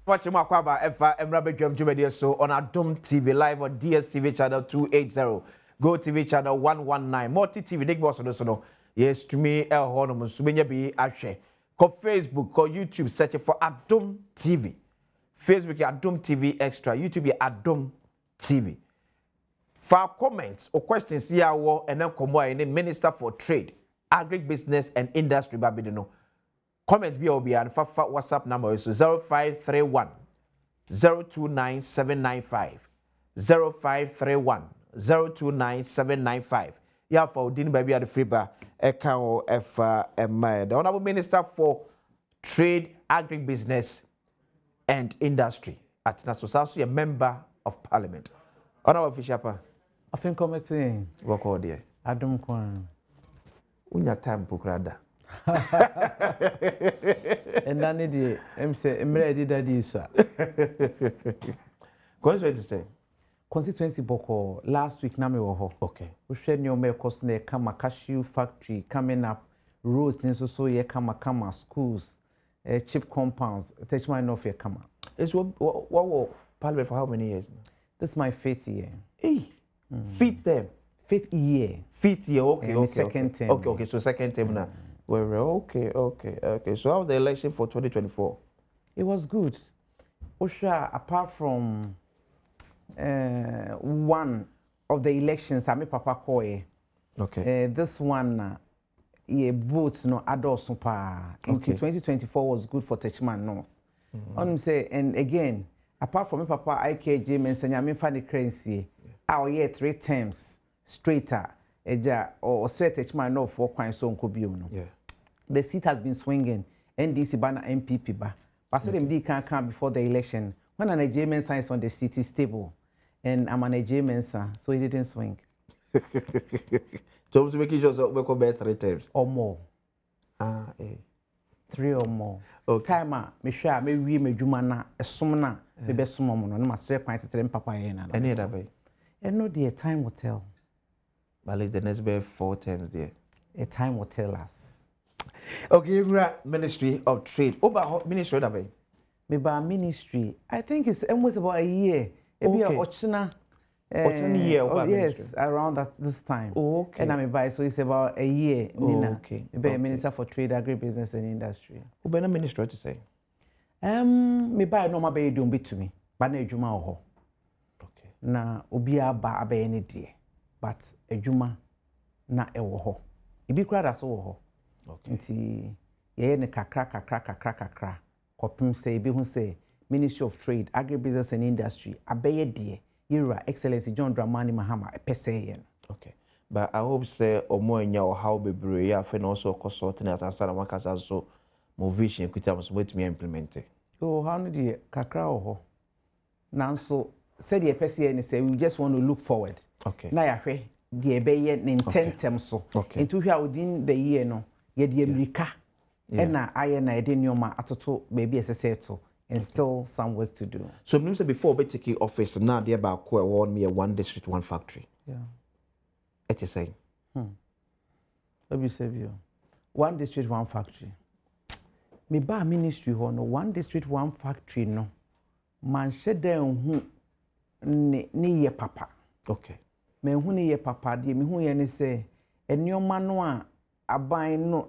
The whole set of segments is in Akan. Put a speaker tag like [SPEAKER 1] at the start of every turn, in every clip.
[SPEAKER 1] Watch him akwaba efa emrabe dwam dwumedi so on Adom TV live on DSTV channel 280, Go TV channel 119, Multi TV Big Boss no. Yes, to me el hono so menya bi ahwe. Ko Facebook, ko YouTube search for Adom TV. Facebook Adom TV Extra, YouTube Adom TV. For comments or questions here and then come any Minister for Trade, Agribusiness and Industry Babidino. Comment be and WhatsApp number is 0531 029 795 0531 029 795. Yeah, for Dean Baby at the Freeba, Eka F. The Honorable Minister for Trade, Agribusiness and Industry at Nassau South, a member of Parliament. Honorable Fishapa.
[SPEAKER 2] I think committee.
[SPEAKER 1] Work all day.
[SPEAKER 2] Adom Kwan.
[SPEAKER 1] Unya time pukrada.
[SPEAKER 2] And then the MC Emre Daddy sir.
[SPEAKER 1] Constituency say.
[SPEAKER 2] Constituency boko last week na me wo ho.
[SPEAKER 1] Okay.
[SPEAKER 2] We share new me course na kama cashew factory coming up, roads nso so ye kama schools, cheap compounds. Touch my no fear kama.
[SPEAKER 1] It's what Parliament for how many years now?
[SPEAKER 2] This is my 5th year.
[SPEAKER 1] Hey. Fifth term.
[SPEAKER 2] 5th year.
[SPEAKER 1] 5th year, okay.
[SPEAKER 2] Second term.
[SPEAKER 1] Okay, so second term now. Okay. So how was the election for 2024?
[SPEAKER 2] It was good. Osha, apart from one of the elections, I made Papa Koye.
[SPEAKER 1] Okay.
[SPEAKER 2] This one, votes no adults pa.
[SPEAKER 1] Okay.
[SPEAKER 2] 2024 was good for Techman North. Say, and again, apart from me, Papa IKJ Mpensenpensemu, I mean, funny currency. Our year 3 terms straighter. Or set Techman North for quite so no.
[SPEAKER 1] Yeah.
[SPEAKER 2] The seat has been swinging. NDC banner MPP ba. But said MD can't come before the election. When an Nigerian signs on the city stable, and I'm an Nigerian so it didn't swing.
[SPEAKER 1] So to make it just we come back 3 times
[SPEAKER 2] or more. 3 or more.
[SPEAKER 1] Okay.
[SPEAKER 2] Time me share me we me juma na esum na me be sum mo no ma sere kwan tetere papa yen na.
[SPEAKER 1] Any other way?
[SPEAKER 2] And no the time will tell.
[SPEAKER 1] But the next be 4 times there.
[SPEAKER 2] A time will tell us.
[SPEAKER 1] Okay, Ministry of Trade. About Ministry that way.
[SPEAKER 2] Me ba ministry. I think it's almost about a year. Maybe a ochina.
[SPEAKER 1] Year.
[SPEAKER 2] Yes, around this time.
[SPEAKER 1] Okay.
[SPEAKER 2] And I'm by so it's about a year.
[SPEAKER 1] Okay.
[SPEAKER 2] Be a Minister for Trade, Agribusiness and Industry.
[SPEAKER 1] Who be a minister to say?
[SPEAKER 2] Me buy no be do bit to me. But na ejuma ho.
[SPEAKER 1] Okay.
[SPEAKER 2] Na obi aba abe ni die. But ejuma na ewo ho. Ibi kura da so wo ho.
[SPEAKER 1] Okay.
[SPEAKER 2] Nti ye ne kakra. Kopim say ebi hu say Ministry of Trade, Agribusiness and Industry abeye die. Yira Excellency John Dramani Mahama epese.
[SPEAKER 1] Okay. But I hope say omo enya o how bebre ya fe no also consulting as answer na makasa so mo vision kwita mo so wait me implement.
[SPEAKER 2] Oh, how no die kakra ho. Nanso said the epese ni say we just want to look forward.
[SPEAKER 1] Okay.
[SPEAKER 2] Na ya hwe die ebeye ne intentem so.
[SPEAKER 1] Okay.
[SPEAKER 2] Into hwa within the year no ye die America. Na aye na ede nyoma atoto baby eseseto. And still some work to do. So,
[SPEAKER 1] before we take office, now there about me a 1 district, 1 factory.
[SPEAKER 2] Yeah.
[SPEAKER 1] What you saying?
[SPEAKER 2] Let me say you. 1 district, 1 factory. Me ba ministry ho no 1 district, 1 factory no. Man shede hu ni ye papa.
[SPEAKER 1] Okay.
[SPEAKER 2] Me hu ni ye papa de me hu ye ne say enioma no a aban no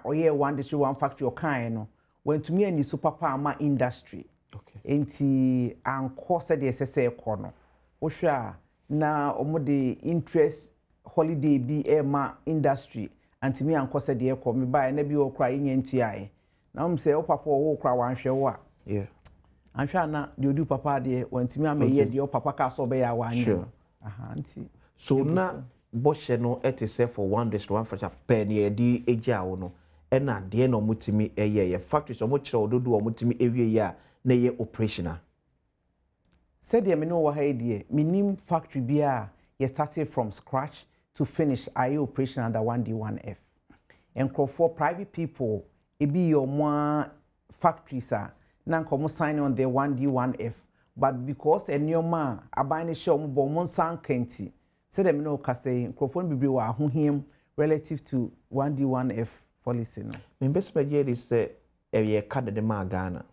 [SPEAKER 2] oye 1 district, 1 factory o kan no. When to me and super papa industry.
[SPEAKER 1] Okay.
[SPEAKER 2] Enti anko se de sese ekono. Ohwa na omo de interest holiday bi ma industry anti me anko se de ekọ me ba na bi okra yen ntuae. Na om se o papa wo okra wanhwe wo a.
[SPEAKER 1] Yeah.
[SPEAKER 2] Anhwa na de odu papa de wanti me amaye de o papa ka so be ya wanhwe.
[SPEAKER 1] Sure.
[SPEAKER 2] Anti.
[SPEAKER 1] So na boshe no etise for 1 district 1 factory pen ye di eja wo no. Ena de no mutimi ye factory so mo kire ododo o mutimi ewie ya na ye operational.
[SPEAKER 2] Said ye me no wa ha de minim factory bia ye started from scratch to finish I operation under 1D1F. And for private people e be your more factories na nko mo sign on the 1D1F but because enyoma abane show mo bo mo san kanti said me no ka say microphone bibiri wa ahohiem relative to 1D1F policy no.
[SPEAKER 1] Mpensenpensemu is ye card de ma Ghana.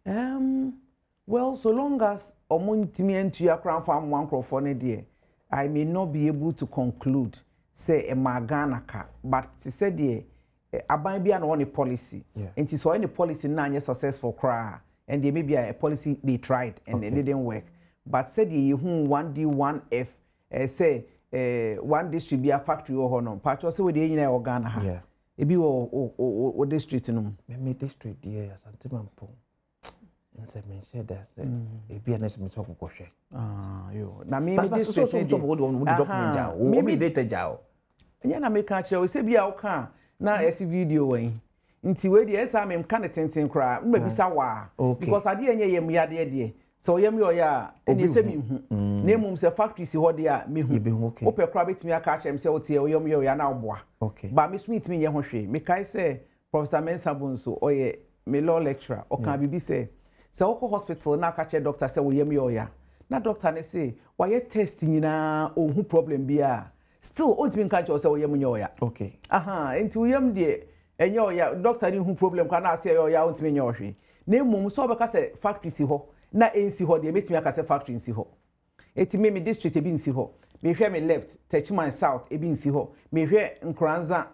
[SPEAKER 2] Well, so long as omuntimi entu akran fam one crofo ne de, I may not be able to conclude say a magana ka, but to say the aban bia na one policy. And so any policy na anya successful cra, and there may be a policy they tried and it didn't work. But said you 1D 1F say one day should be a factory or no. Patcho say we dey nyina organa ha. Yeah. Ebi o district no.
[SPEAKER 1] Me district there asante mampo. Nse me share that ebi anes me so kokoshe.
[SPEAKER 2] Yo. Na me district
[SPEAKER 1] so document jao. Me data jao.
[SPEAKER 2] Nya na me ka kire we say bia wo ka na esi video wen. Nti we dey esa me kan tenten kra. Mma bisa wa. Because ade enye yem yade de. So yem yo ya eni se mi hu. Na mum se factory si hode a me hu. Ope kra betimi aka kire me se wote yem yo ya na oboa. Ba me smith me ye ho hwe. Me kai say Professor Mpensenpensemu so oye me law lecturer o kan bibi say woko hospital na aka kire doctor say wo yem yo ya. Na doctor ne say wa ye test nyina ohun problem bia. Still ontimi kan kire say wo yem yo ya. Enti wo yem de enyo ya doctor ni hu problem ka na say yo ya ontimi nyo hwe. Na mum so be ka say factory si ho. Na ensi ho de metimi aka say factory nsi ho. Eti me district ebi nsi ho. Me hwe me left, Techman South ebi nsi ho. Me hwe Nkranza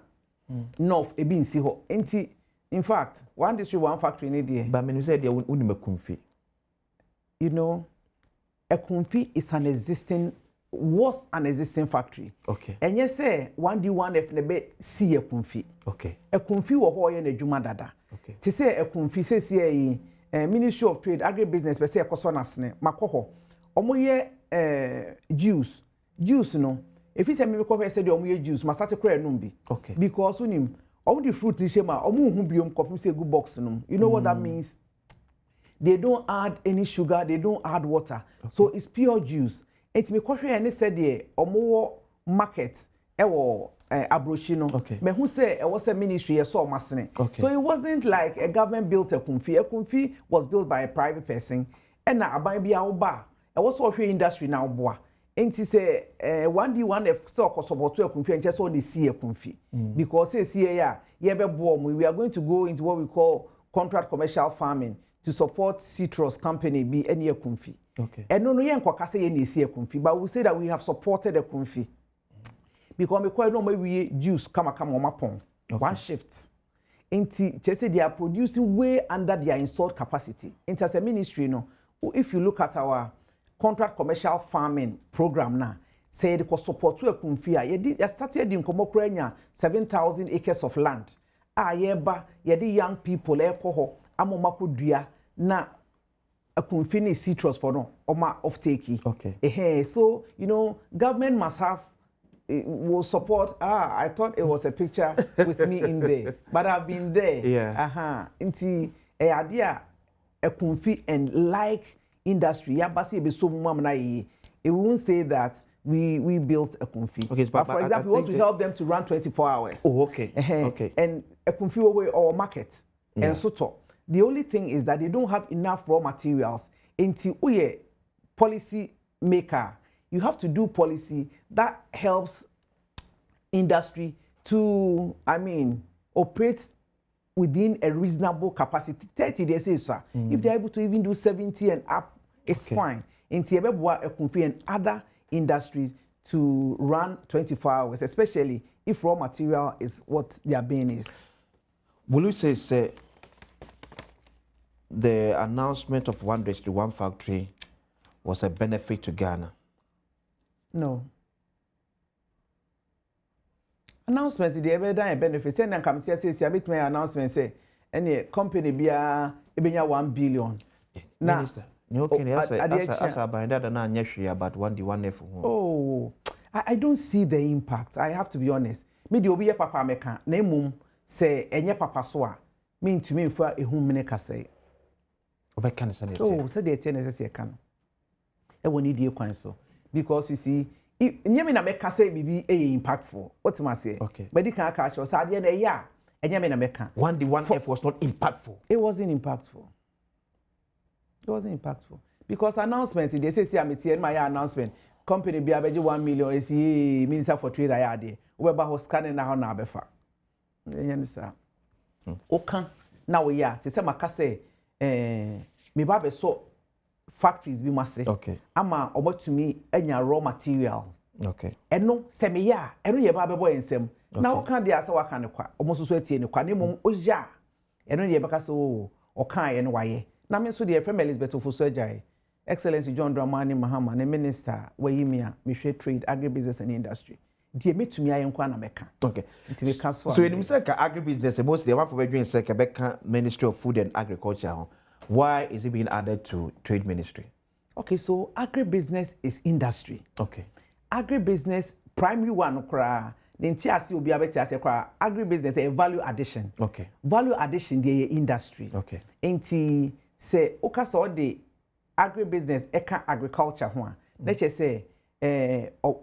[SPEAKER 2] North ebi nsi ho. Enti in fact, one district one factory ne there.
[SPEAKER 1] But me say there uni kumfi.
[SPEAKER 2] You know, a kumfi is was an existing factory. And yes say 1D1F ne be see a kumfi. A kumfi wo ho ye na dwuma dada. Ti say a kumfi say Ministry of Trade, Agribusiness, per se ekoso nasne makoho. Omo ye juice no. If you say me ko say de omo ye juice, ma start kra enum bi. Because unim omo the fruit ni shema, omo hu biom kopim say good box no. You know what that means? They don't add any sugar, they don't add water. So it's pure juice. It me ko hwe any say de omo market ewo abrochi no. Me who say it was a ministry e so masene. So it wasn't like a government built a kumfi. A kumfi was built by a private person. And na aban bia wo ba. E was so hwe industry na oboa. Enti say 1D1F so support to a kumfi and just so they see a kumfi. Because say see ya ye be bo we are going to go into what we call contract commercial farming to support citrus company be any a kumfi. And no yen kwa kase ye na see a kumfi, but we say that we have supported a kumfi. Because me quite no we juice come on my pong. One shift. Say they are producing way under their installed capacity. As a ministry, no, if you look at our contract commercial farming program now, say they could support to a kumfia. You started in Komokranya 7,000 acres of land. Yeba, yedi young people, ekoho, amomakudria, na a kumfini citrus for no, oma of takey. So, you know, government must have will support. I thought it was a picture with me in there, but I've been there. Inti idea a kumfi and like industry. Ya basi be so mama it won't say that we built a kumfi. But for example, we want to help them to run 24 hours. And a kumfi away or market and so. The only thing is that they don't have enough raw materials. Inti uye policy maker. You have to do policy that helps industry to, operate within a reasonable capacity. 30 days, sir. If they're able to even do 70 and up, it's fine. In Tiebebwa, and other industries to run 24 hours, especially if raw material is what their bane is.
[SPEAKER 1] Will you say the announcement of one district, one factory was a benefit to Ghana?
[SPEAKER 2] No. Announcement the ever done a benefit. Send and come say I bit my announcement say any company be a 1 billion.
[SPEAKER 1] Minister, no okay, as a binder than about 1D1F.
[SPEAKER 2] Oh, I don't see the impact. I have to be honest. Me the obi papa meka na mum say enye papa so a mean to me for a home mene ka say.
[SPEAKER 1] Obeka say
[SPEAKER 2] oh, say the ten say kan. E woni die kwan so. Because you see, nyame na meka say bibi impactful. What am I say? But you can catch us. Ade na ya. Nyame na meka.
[SPEAKER 1] 1D1F was not impactful.
[SPEAKER 2] It wasn't impactful. It wasn't impactful because announcement they say I'm my announcement. Company be abeji 1 million. Is Minister for Trade ayade. We ba ho scanning na ho na abefa. You understand? Okan na we ya. Te say maka say me ba be so factories bi mase
[SPEAKER 1] okay
[SPEAKER 2] ama obotumi anya raw material
[SPEAKER 1] okay
[SPEAKER 2] eno se me ya eno ye ba be boy ensem na wo kan dia se waka ne kwa omososo atie ne kwa ne mom oja eno ye beka so o kan ye no waye na me so de friend Elizabeth Ofosu ajai Excellency John Dramani Mahama ne minister wayimia me hwe trade agribusiness and industry die metumi ayen kwa na meka
[SPEAKER 1] okay
[SPEAKER 2] nti me ka
[SPEAKER 1] so enim say ka agribusiness most the one for bedwin say ka beka Ministry of Food and Agriculture. Why is it being added to Trade Ministry?
[SPEAKER 2] Okay, so agribusiness is industry.
[SPEAKER 1] Okay.
[SPEAKER 2] Agribusiness primary one kra nti ase obi abeti ase kra agribusiness a value addition.
[SPEAKER 1] Okay.
[SPEAKER 2] Value addition dey industry.
[SPEAKER 1] Okay.
[SPEAKER 2] Nti say okasa o de agribusiness eka agriculture ho a na che say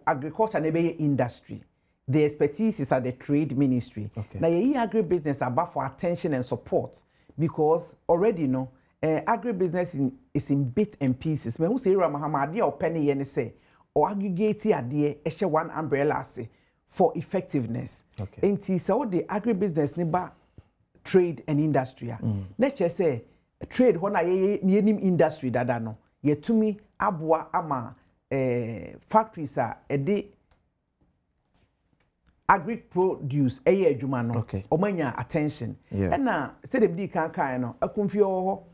[SPEAKER 2] agriculture na be industry. The expertise is at the Trade Ministry.
[SPEAKER 1] Okay.
[SPEAKER 2] Now ye agribusiness about for attention and support because already agribusiness is in bits and pieces. Me who say Ramahama ade o penny ye ne say or aggregate ade e one umbrella say for effectiveness.
[SPEAKER 1] Okay.
[SPEAKER 2] Enti so the agribusiness ne ba trade and industry. Na che say trade ho na ye nim industry dada no ye tumi aboa ama factories a de agri produce eye adwuma no omanya attention na say dem di kan no akumfie ho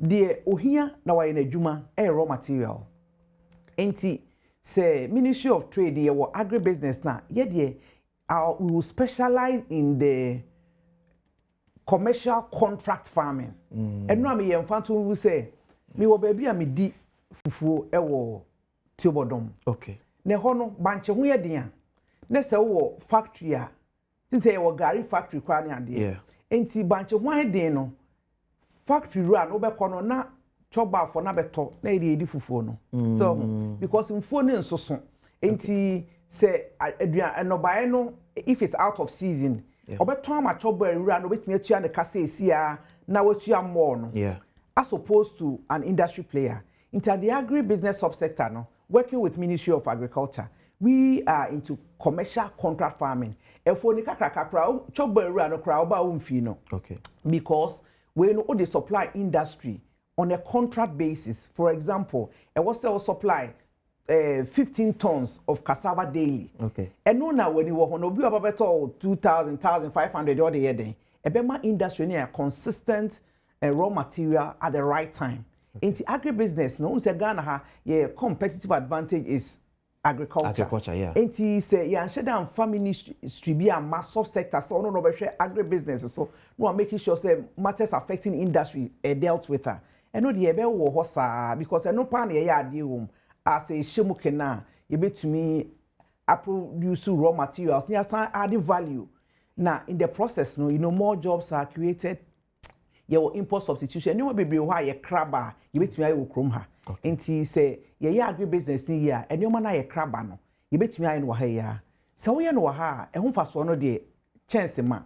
[SPEAKER 2] de ohia na waye na adwuma raw material enti say Ministry of Trade ye wo agribusiness na ye de we will specialize in the commercial contract farming eno am ye mfanto wu say me wo ba bia me di fufuo wo Tiobodom
[SPEAKER 1] okay
[SPEAKER 2] ne ho no banche ho ye den na se wo factory a ti say wo gari factory kwa ne ade enti banche ho ye den no factory ru an obekọ no na choba for na beto na edi fufuo no so because mfuo ne nsoso enti say adua enobae no if it's out of season obeton ma choba ru an obetumi atua ne kasa esia na watua more no as opposed to an industry player into the agri-business subsector no working with Ministry of Agriculture we are into commercial contract farming efo ni kakra choba ru an kra oba umfi no
[SPEAKER 1] okay
[SPEAKER 2] because we know the supply industry on a contract basis. For example, I was supply 15 tons of cassava daily.
[SPEAKER 1] Okay.
[SPEAKER 2] And no now when you work on obi about 2,000, 1,500 all the year then. Ebema industry near consistent raw material at the right time. Into agribusiness, no say Ghana ha competitive advantage is agriculture. Enti say ya sheda farm ministry be a massive sector so no be agribusiness so no making sure say matters affecting industry dealt with her. And no the ebe wo ho saa because no pan ye ade home as a shemuke na ye betumi produce raw materials near add value. Now in the process no more jobs are created. Your import substitution no be why ye crabba ye betumi ayi wo krom ha. Enti say ye agribusiness ni ya enoma na ye crabba no ye betumi ayi no ha ya. So we no ha e ho faso no de chance ma.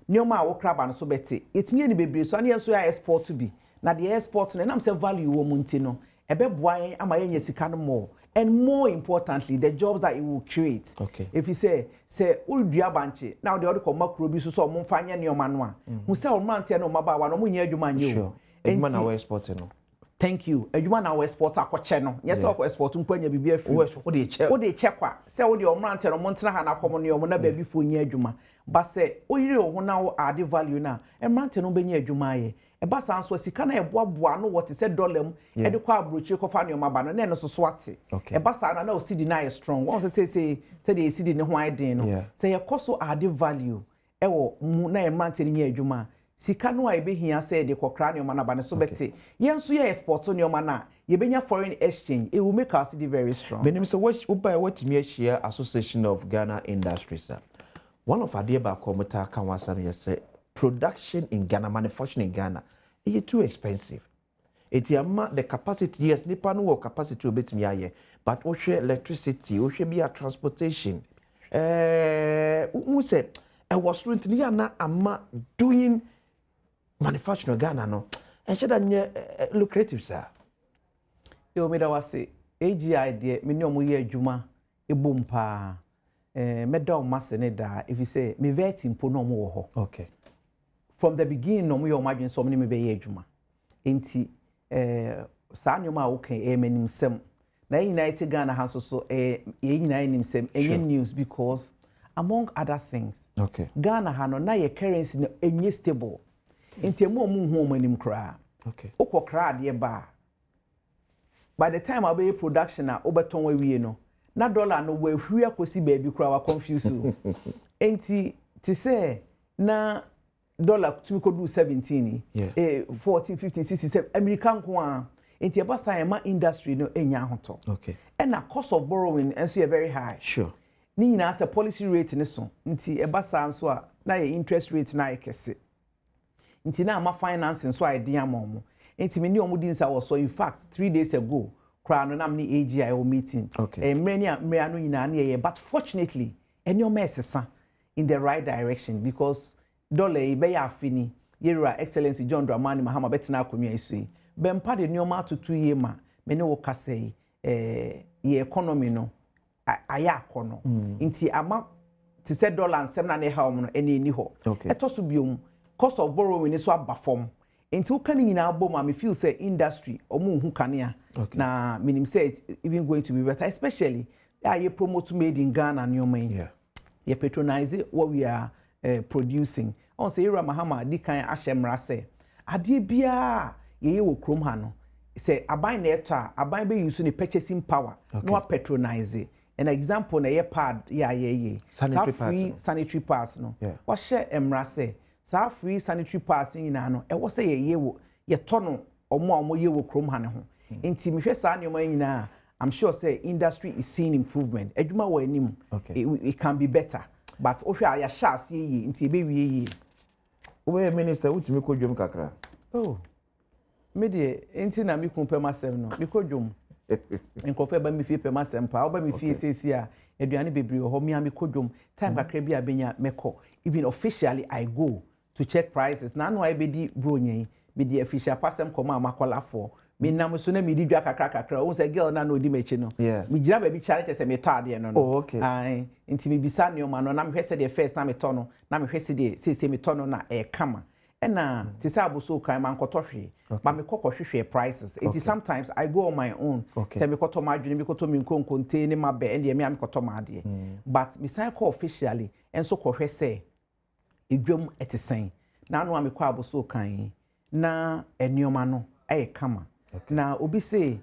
[SPEAKER 2] Neoma wo crabba no so beti etumi ni bebre so na ye so ya export to be. Na the export no am say value wo munti no ebe boan ama ye sika no more and more importantly the jobs that it will create.
[SPEAKER 1] Okay.
[SPEAKER 2] If you say udua banche now the other come makro bi so mo mfanya neoma no a hu say o mante no maba wa no mo nya adwuma nye o
[SPEAKER 1] adwuma na we export no
[SPEAKER 2] thank you adwuma na we export akoche no yes o export mpanya bibi afi
[SPEAKER 1] o de che
[SPEAKER 2] kwa say o de o mante no mo ntena ha na komo ne o mo na ba bi fo nya adwuma ba say o yire o ho na o add value na e mante no benya adwuma ye eba sanso sika na eboaboa no what say dollar mu e de kwa abrochi ko fa ne o maba no na no so so ate eba sa na o cd na is strong won say the cd ne ho aiden no say ye koso add value e wo na e mante ne nya adwuma sika no a ebehia say de kokra ne o mana ba ne so bete yenso ye export ne o mana ye benya foreign exchange it will make our city very strong.
[SPEAKER 1] My name is what me share Association of Ghana Industries. One of Adiare komota kan wasan ye say production in Ghana, manufacturing in Ghana, is too expensive. It's the capacity, yes, nipa no capacity obet me aye, but we share electricity, we share be a transportation. We say, I was recently na ama doing manufacturing in Ghana no, and should that lucrative, sir.
[SPEAKER 2] Yo, me da wase AGI de me no mo ye adwuma ebom pa me da o masene da if you say me vet impo no mo wo ho.
[SPEAKER 1] Okay.
[SPEAKER 2] From the beginning no mo ye o madwen so me be ye adwuma enti saa nyoma okay manim sem na United Ghana ha so United sem any news because among other things Ghana ha no na your currency no enye stable nti mo hu manim kra okokra de ba by the time I production na obeton wa wie no na dollar no wa hwia kosi baby kra wa confuse you enti ti say na dollar to ko do 17 14 15 16 American kwa enti eba say ma industry no enya hoto and na cost of borrowing enso very high ni nyina say policy rate ne so nti eba sa nso a na ye interest rate na ekese nti na ma financing so a dey amom enti me ni omudi nsa was so in fact 3 days ago kra no na me AGI o meeting mre no nyina na ye but fortunately enyo mesesa in the right direction because dollar be ya afini yera excellency John Dramani Mahama betina akonwa isu bempa de nyoma atutu ye ma me ne wo kasei ye economy no aya akono nti ama ti say dollar nsem na ne ha no eni ni ho etoso biom cost of borrowing is so abafom nti wo kan nyina abom am feel say industry omo hu kanea na minim say it's even going to be better especially ye promote made in Ghana nyoma ye patronize what we are producing on say Ira Mahama di kan ahyemra say ade bia ye wo krom ha no say aban na eta aban be use ni purchasing power no patronize an example na ye pad ye sanitary pads no wa share emra say sa free sanitary pads nyina no e wo say ye wo ye tono omo ye wo krom ha ne ho nti me hwe sa ne omo nyina I'm sure say industry is seeing improvement adwuma wo anim it can be better but ohwe aya shas ye nti be wie ye we minister utimi ko dwom kakra me de nti na mi kun pemasem no mi ko dwom enkofe ba mi fie pemasem pa oba mi fie sesi a aduane bebre ho mi am ko dwom time kakra bi abenya meko even officially I go to check prices na no I be di bronyen be di official pasem koma amakola for me nam so na mi di dwa kakra o say girl na no di mechi no mi gira ba bi challenge say me tade no ai nti mi bisa ne o ma no na me hwese de first na me to no na me hwese de sese me to no na e kama na ti say aboso kan man kotohwe ba me kokohwehwe prices it is sometimes I go on my own say me koto ma adwene me koto mi contain ma be and me am koto ma ade but me say ko officially enso kohwe say edwom etesen na no am ko aboso kan na enioma no e kama na obi say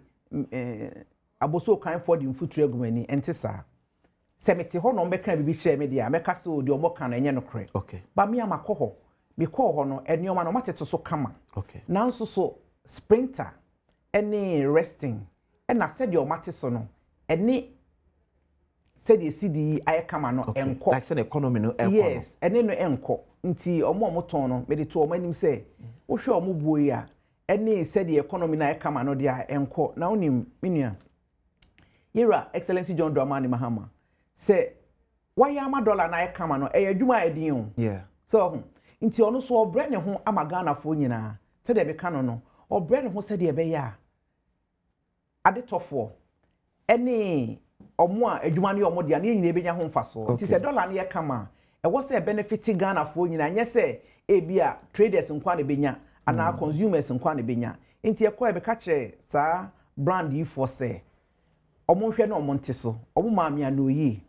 [SPEAKER 2] aboso kan for the future agumani ente sa se mete ho no mbeka bibi kire me dia meka se odi omo kan enye no kre ba me am akoho me call ho no enioma no mateto so kama na nso so sprinter any resting na said your mate so no any said you see the aye kama no enko
[SPEAKER 1] like say the economy no enko
[SPEAKER 2] yes ene no enko nti omo ton no me de to omo anim say wo hwe omo buo ya any said the economy na aye kama no dia enko na onim menua yera excellency John Dramani Mahama say why am dollar na aye kama no e adwuma edin so nti ono so obre ne ho amagana fo nyina se de be ka no obre ne ho se de be ya adetofo ene omo a adwuma ne omo de ne nyina be nya ho mfaso nti se dollar ne ye kama e wo se benefit Ghana fo nyina nye se e bia traders nkwa ne benya ana consumers nkwa ne benya nti e ko e be ka kire sa brand yi fo se omo hwe na omo nte so omo maamia no yi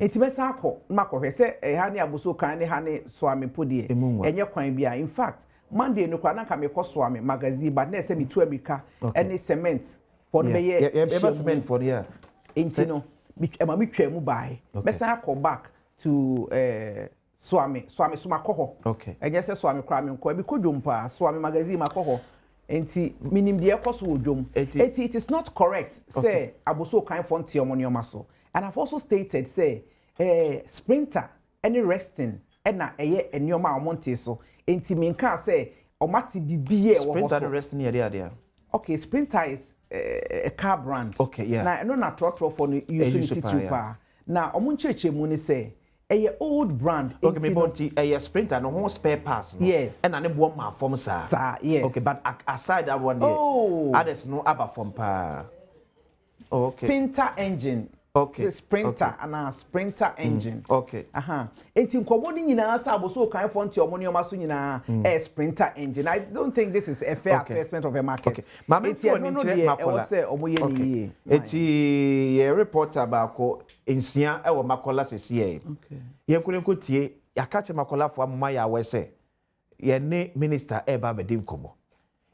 [SPEAKER 2] enti besa akọ makọhwe se ha ne aboso kan ne ha ne soame podie enye kwan bia in fact Monday no kwa na ka me kọ soame magazine but na se me tu America any cement for the
[SPEAKER 1] yeah cement for the
[SPEAKER 2] enti no ma me twa mu bai besa akọ back to soame so makọ ho enye se soame kra me nkọ bi kodwom pa soame magazine makọ ho enti minim de ekọ so odwom it is not correct say aboso kan for ntia omo so. And I've also stated, say, sprinter, any resting, and na enioma omonte so. Enti minka say, omati bibiye
[SPEAKER 1] sprinter resting here.
[SPEAKER 2] Okay, sprinter is a car brand.
[SPEAKER 1] Okay, yeah.
[SPEAKER 2] Na no na trotro for use super. Na omuncheche mu ni say, old brand.
[SPEAKER 1] Okay, me bonti sprinter no ho spare parts no.
[SPEAKER 2] Yes.
[SPEAKER 1] And na ne bo ma form sa.
[SPEAKER 2] Sa, yes.
[SPEAKER 1] Okay, but aside that one there, others no aba form pa.
[SPEAKER 2] Okay. Sprinter engine.
[SPEAKER 1] Okay.
[SPEAKER 2] The sprinter and a sprinter engine.
[SPEAKER 1] Okay.
[SPEAKER 2] Enti nkomo ni nyina sa aboso kan fo nti omo ni o maso nyina sprinter engine. I don't think this is a fair assessment of a market.
[SPEAKER 1] Okay. Mama for ni nkyere Makola.
[SPEAKER 2] Say omo ye ni ye.
[SPEAKER 1] Eti ye reporter ba ko ensia e wo Makola sese ye.
[SPEAKER 2] Okay.
[SPEAKER 1] Ye kunenko tie ya ka che Makola fo amma ya wese. Ye ne minister e ba bedim komo.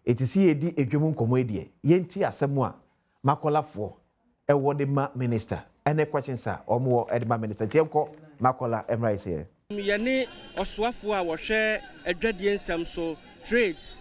[SPEAKER 1] Eti si ye di edwemu komo edie. Ye nti asemu a Makola fo e wo de ma minister. Any questions are or more Edma Minister Tiemko, Makola, Emrice here.
[SPEAKER 3] Yane Oswafua was share a dreadian so trades,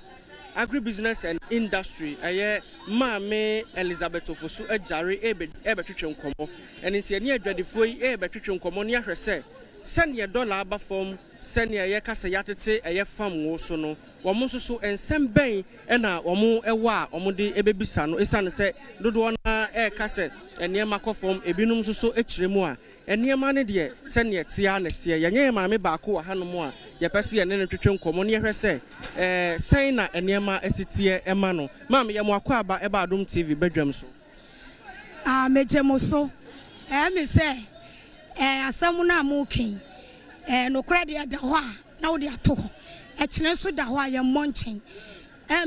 [SPEAKER 3] agribusiness and industry. A Mame Elizabeth Ofosu Adare Ebetrichon Como, and it's a near dreadful Ebetrichon Comonia say, send your dollar form, send your Yakasayate, a year farm wosono, Wamusu and Sam Bay, and now Omu Ewa, Omudi Ebebisano, Esan say, Dodwana Air Cassette. And near Macofom, a binum so extremua, and near money dear, send your tianet, your young mammy Baku, Hanomoa, your Percy and Nutrition Commonia say, Saina and Yama Esitia Emano, Mammy Yamwakaba Adom TV bedroom so.
[SPEAKER 4] Ah, Mejemoso, me say, Samuna Mooking, no credit at the Hua, now they are two, a chance with the Hawaiian munching.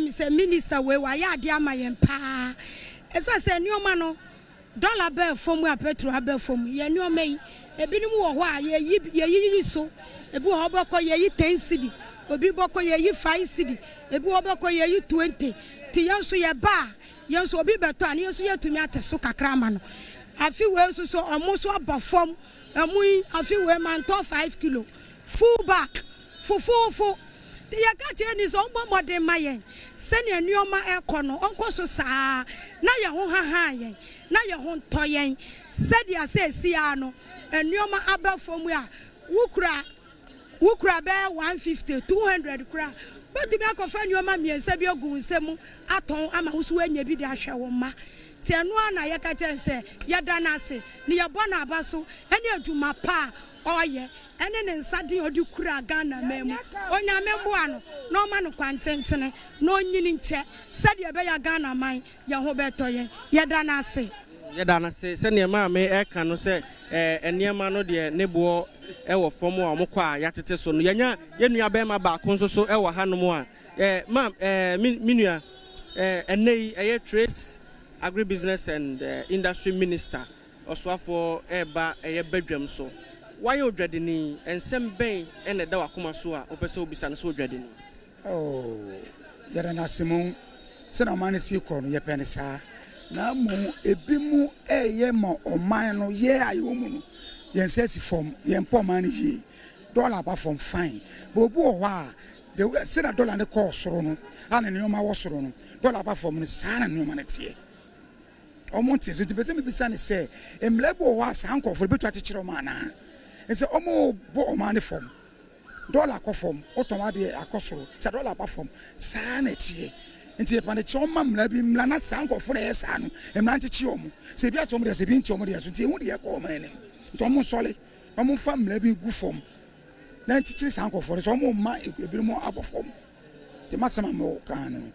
[SPEAKER 4] Say, Minister, where I are dear my empire. As I say, new mano. Dollar bill from where petrol bill from ye no may a binum wa ye so a boo hoboko ye 10 cedi obi boko ye 5 cedi a boo hoboko ye 20 tiyanso ye ba yanso obi beto an yanso ye tumi ateso kakra no afi we so almost about form amui afi we man to 5 kilo full back full the Yakatian is on modern mayen senior neoma econo uncle so sa na ya ho ha na ye ho toyen said ya say siano and neoma abel from where wukra be 150 200 kra but to be akofa neoma mi ensa bi ogu nsemu aton ama husu anya bi da hwe wo ma ti anu ana ye ka chen say ye da na ase ni ye bo na abaso ene aduma pa oye ene ne nsade odi kura Ghana memu onya membo ano no ma no kwantentene no nyini nche sade ye be ya Ghana man ye ho beto ye da na ase
[SPEAKER 3] se ne ma me e ka no se eniema no de ne bo e wo fom a omkọ a yatete so no yenya yenua be ma ba ko so e wo hanom a ma minua enei e trades agribusiness and industry minister oswafo eba e bedwam so why you dreading and some bay and the Dawakuma Sua, Opeso Bisan so dreading?
[SPEAKER 5] Oh, Yaranasimu, Sena Manisi Corn, Yapenisa. Now, a bimu, a yemo or mine, yeah, you woman. Yen says from yen poor manage dollar from fine. Bobo, why? They said a dollar and the course, and a new ma was rono, dollar from the sun and humanity. Omontes, with the Besame Bisan say, Emlebo was uncle for better teacher mana. And say, Omo bo money from dollar form, automatic acosro, said dollar form, sanity. And say, upon the choma, maybe Mlana sanko for a son, and Mantichom. Say, be at home, there's a been to me as you would hear call my name. Tomo Solly, Omo fam, maybe good form. Then teaching sanko for his own mind, it will be more up form. The Massama more can.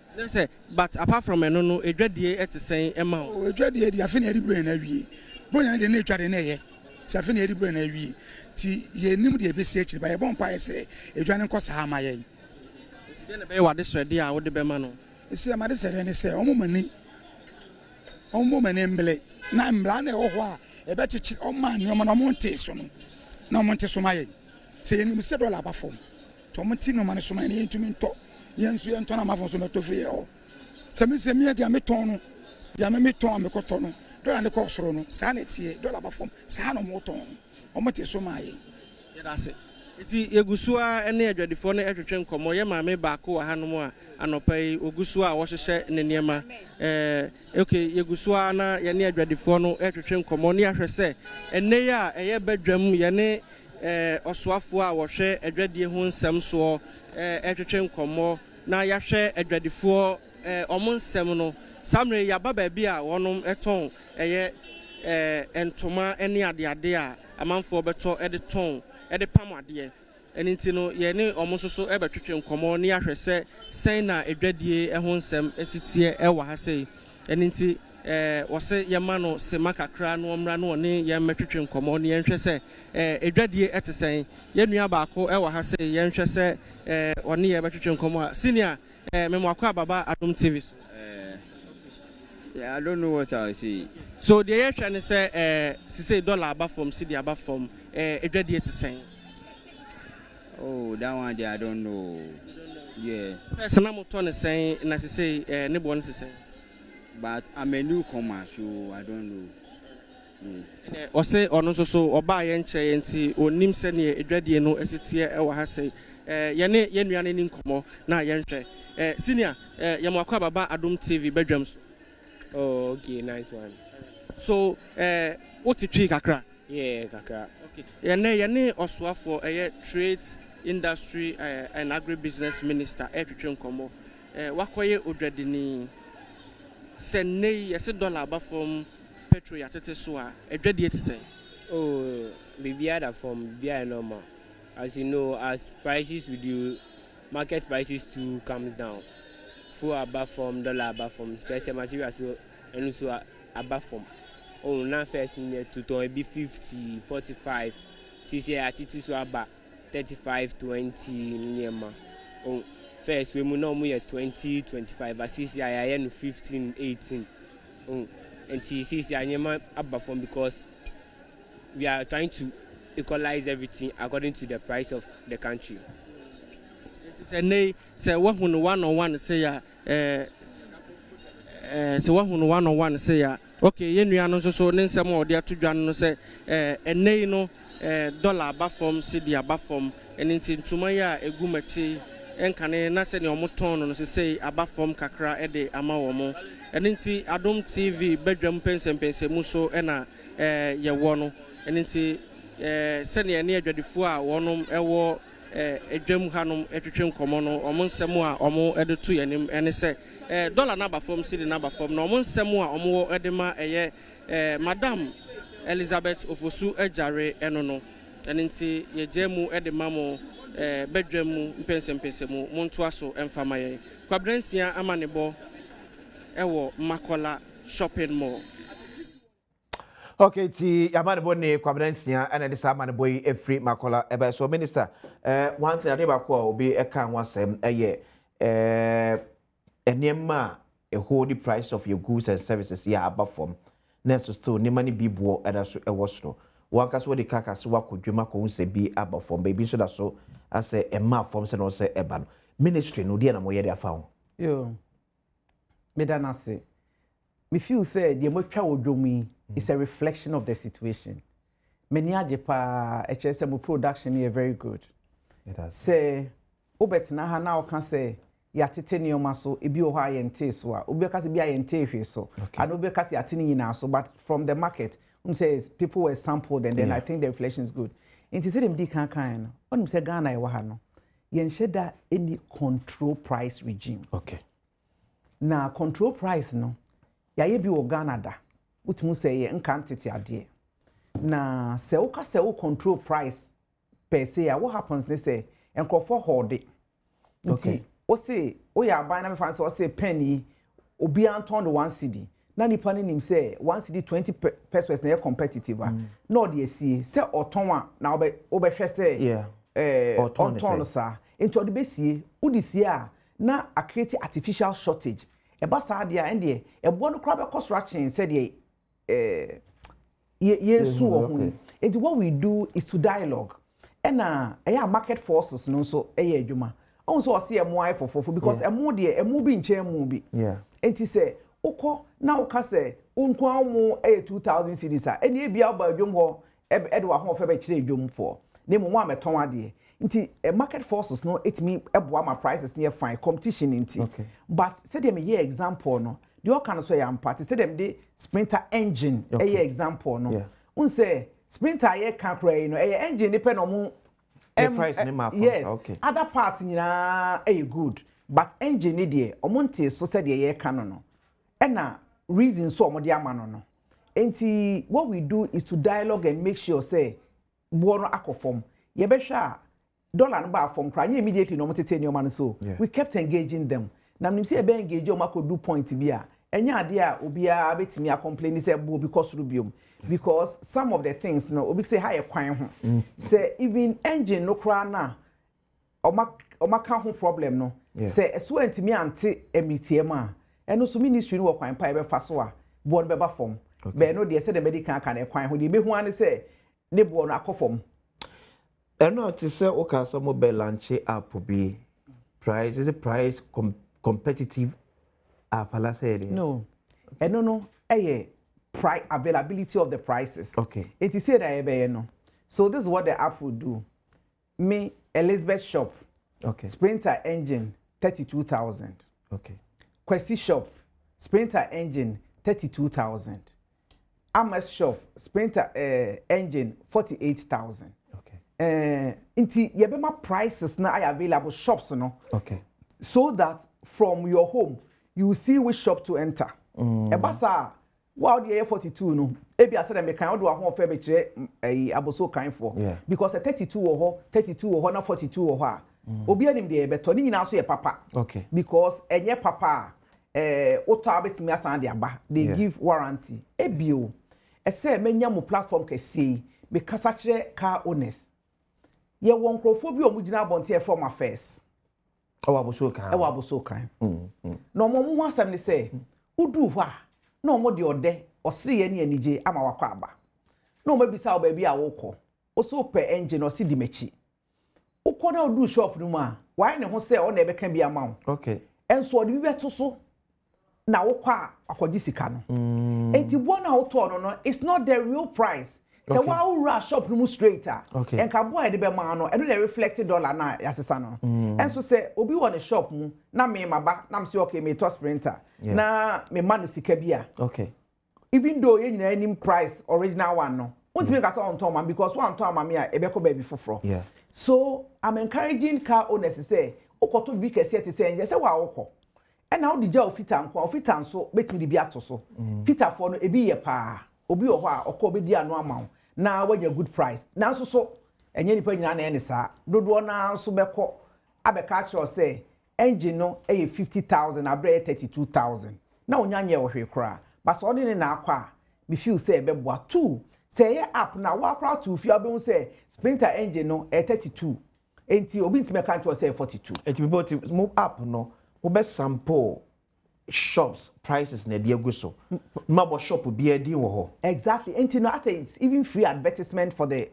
[SPEAKER 3] But apart from no, a dread year at the same amount.
[SPEAKER 5] A dread year, the affinity brain every year. Born the nature in a year. Safini brain every year. Ti ye knew the BCH by a bonfire say, a joining cost Hamaye.
[SPEAKER 3] Then what this idea would the Bemano.
[SPEAKER 5] It's a matter and say, oh, woman, embele, Nam Blane or what, a better oh man, no man, no Montesson, no Montessomaye. Say, you said all about form. Tomatino man is so many to me talk. Yens, you and Tona Mavos to Vio. Some say me at Yametono, Yamameton, Cotono, don't the cost rono, sanity, dollar form, Sano Moton, or Montessomaye.
[SPEAKER 3] That's it. Iti yegusua ene adwadifo ne etwetwe nkomo ye maame baako wa hanom a anopai ogusua a wo hyehyɛ ne niema okay yegusua na ye ne adwadifo no etwetwe nkomo ne ahwɛ sɛ ene ya eye badwam ye ne osoafo a wo hwɛ adwadie ho nsɛm so etwetwe nkomo na yahwɛ adwadifo ɔmo nsɛm no samre ya baba bi a wonom eton eye entoma ene adeade a amanfo beto edeton ede pamade enintino ye ne omososo ebetwetwe nkomo ne ahwese sen na edwadie ho nsem esitie ewa ha sei eninti wɔse yɛma no sema kakra no ɔmmra no ɔne yɛn mɛtwetwe nkɔmmɔ ne yɛnhwɛ sɛ edwadie ɛte sɛn yɛnua baako ɛwɔ ha sɛ yɛnhwɛ sɛ ɔne yɛn bɛtwetwe nkɔmmɔ a senior memwakɔ ababa Adom TV so.
[SPEAKER 6] Yeah, I don't know what I'll say.
[SPEAKER 3] So the yɛhwɛ ne sɛ sisei dollar aba fam cedi aba fam edwadie te sɛn.
[SPEAKER 6] Oh, that one there I don't know. Yeah.
[SPEAKER 3] Sana motɔ ne sɛn na sisei ne bɔ ne te sɛn.
[SPEAKER 6] But I'm a newcomer, so I don't know.
[SPEAKER 3] Ɔse ɔno nso so ɔbaa yɛn nkyɛn nti onim sɛ ne edwadie no esitie ɛwɔ ha sɛ yɛne yɛnua ne ni nkɔmmɔ na yɛnhwɛ senior yɛmwakɔ ababa Adom TV bedwam so.
[SPEAKER 7] Oh, okay, nice one.
[SPEAKER 3] So what you twi kakra?
[SPEAKER 7] Yeah, kakra.
[SPEAKER 3] Okay. Yɛne ɔsoafo trades, industry and agribusiness minister twetwe nkɔmmɔ wakɔyɛ odwadini sɛ nei yɛse dollar aba fam petrol yɛatete so a edwadie te sɛn.
[SPEAKER 7] Oh, baby other from BI normal. As you know, as prices with you, market prices too comes down. Full above from dollar above from stress material so and also above from. Oh, now first near to be 50, 45. CC attitude so about 35, 20 near. Oh, first we know we 20, 25, but CC I am 15, 18. Oh, and CC I am above from because we are trying to equalize everything according to the price of the country.
[SPEAKER 3] Say what one say ya so one say ya okay yenua no so ne nsɛm a ɔde ato dwa no sɛ enei no dollar aba fam cedi aba fam ɛne nti ntoma ya egu machi ɛnkane na sɛ ne ɔmo tɔn no sɛ aba fam kakra ɛde ama wɔn ɛne nti Adom TV bedwam Mpensenpensemu so ɛna yɛwɔ no ɛne nti sɛ ne ɛne adwadifo a wɔnom ɛwɔ edwam hanom etwetwe nkɔmmɔ no ɔmo nsɛm a ɔmo ɛde to yɛnim ɛne sɛ dollar na aba fam cedi na aba fam na ɔmo nsɛm a ɔmo ɛde ma ɛyɛ madam Elizabeth Ofosu Adiare ɛno no ɛne nti yɛgye mu ɛde ma mo bedwam mu Mpensenpensemu mo ntoa so ɛmfama yɛn kwabransia ama ne bɔ ɛwɔ Makola shopping mall.
[SPEAKER 1] Okay, ti yamane boni kwabransia ana de sa amane boy efri Makola ebe so minister one thing ade ba ko obi e kan wasem eye enema a hold the price of your goods and services ya above from next still ni mani bi bo eda so e wosoro wanka so de kaka so wakodwema ko unse bi above from baby so da so ase e ma from se no se eba no ministry no de na mo ye de afa ho
[SPEAKER 2] yo medana se me feel say the mo twa odwomi it's a reflection of the situation. Many ajepa HSM production is very good.
[SPEAKER 1] It has.
[SPEAKER 2] Say, obetina ha now can say ya tete nioma so ebi o ha yente so a obi ka se bia yente hwe so and obi ka se atini nyina so but from the market says people were sampled and then I think the reflection is good. Inti say dem di kan no onim say Ghana e wa ha no yen sheda any control price regime.
[SPEAKER 1] Okay.
[SPEAKER 2] Na control price no ya ye bi o Ghana da utumu say nkantete ade na se wo ka se wo control price per se what happens they say enkrofo hold it okay o say o ya ban na me fan say o say penny obi anton the 1 cedi na nipa ne nim say 1 cedi 20 pesos na competitive no dey see say oton a na obe hwe say oton sa into the be see wo dey see a na a create artificial shortage e ba sa dia ende e bo no kra be construction say dey yes and what we do is to dialogue and market forces no so adwuma also see a more for because a more there a movie in chair movie and he say oko na oka say unko amu 2000 cedis a eni bia ba adwum ho edwa ho fe be kire adwum for na mu wa meton ade nti market forces no it me eboa my prices near fine competition nti but say dem here example no the all kind of so am party say them the sprinter engine example no un say sprinter ye kan kra you know engine depend on
[SPEAKER 1] price ni ma
[SPEAKER 2] yes
[SPEAKER 1] okay
[SPEAKER 2] other parts nyina good but engine ni dey omonte so say dey ye kan no na reason so omode ama no enti what we do is to dialogue and make sure say bo no akofom ye be hwa dollar no ba from kra immediately no motete ni o man so we kept engaging them na nim say e be engage o makodu point bi a enya ade a obia betimi a complain say bo because rubium because some of the things no obi say high kwan ho say even engine no kra na omaka ho problem no say eso antimi ante emitiam a eno so ministry no kwan pa e be fa so a bo no be ba fom be no de say the medical kan e kwan ho de be hu an say ne bo no akofom
[SPEAKER 1] eno ti say o ka so mo be launch app bi price is a price competitive app ala say
[SPEAKER 2] no eno no price availability of the prices.
[SPEAKER 1] Okay.
[SPEAKER 2] It is said that no. So this is what the app will do. Me Elizabeth shop.
[SPEAKER 1] Okay.
[SPEAKER 2] Sprinter engine 32,000.
[SPEAKER 1] Okay.
[SPEAKER 2] Questi shop Sprinter engine 32,000. Amos shop Sprinter engine 48,000.
[SPEAKER 1] Okay.
[SPEAKER 2] Inti yebema prices now are available shops no.
[SPEAKER 1] Okay.
[SPEAKER 2] So that from your home you will see which shop to enter. Ebasa wow the air 42 no ebi ase dem kan do ahon fe be kire aboso kan for because a 32 wo ho 32 wo ho na 42 wo ho a obi anim de be to ni nyina so ye papa
[SPEAKER 1] okay
[SPEAKER 2] because enye papa oto abetimi asan de aba they give warranty ebio ese menya mo platform kese be kasa kire car owners ye won krofo bi omugina abonte from affairs
[SPEAKER 1] ewa
[SPEAKER 2] aboso kan no mo ho asem ne say udu ho a no mo de ode osiri ye ne anije ama wakọ aba no mo bisa oba bi a wokọ oso pe engine osi di mechi ukọ na odu shop no ma why ne ho say o na ebe kan bi ama wo
[SPEAKER 1] okay
[SPEAKER 2] enso ode bi beto so na wokọ a akọji sika no enti bo na woto no no it's not the real price so wa ura shop no mu straight a enka bo e de be ma no e no reflected dollar na yasesa no enso say obi wo ne shop mu na me maba na mse okay me to sprinter na me manu sika bia
[SPEAKER 1] okay
[SPEAKER 2] even though you nyina any price original one no won't make us on tom because one tom me a ebeko baby foforo so I'm encouraging car owners to say okoto bi kese te say nje say wa wokọ e na odi ja ofita nso betimi di bia to so fita for no ebi ye pa obi wo ho a okọ obedi ano ama na wanya good price na nso so enye nipa nyina na ene sa dodo na nso beko abeka cho say engine no 50,000 abre 32,000 na onyanye wo hwe kra but so odi na akwa me feel say ebeboa 2 say app na wa kra to fi abun say sprinter engine no 32 enti obi ntime kan to say 42
[SPEAKER 1] enti people ti mo app no wo be sample shops prices na dia go so mabo shop bi edi wo ho
[SPEAKER 2] exactly enti no I say it's even free advertisement for the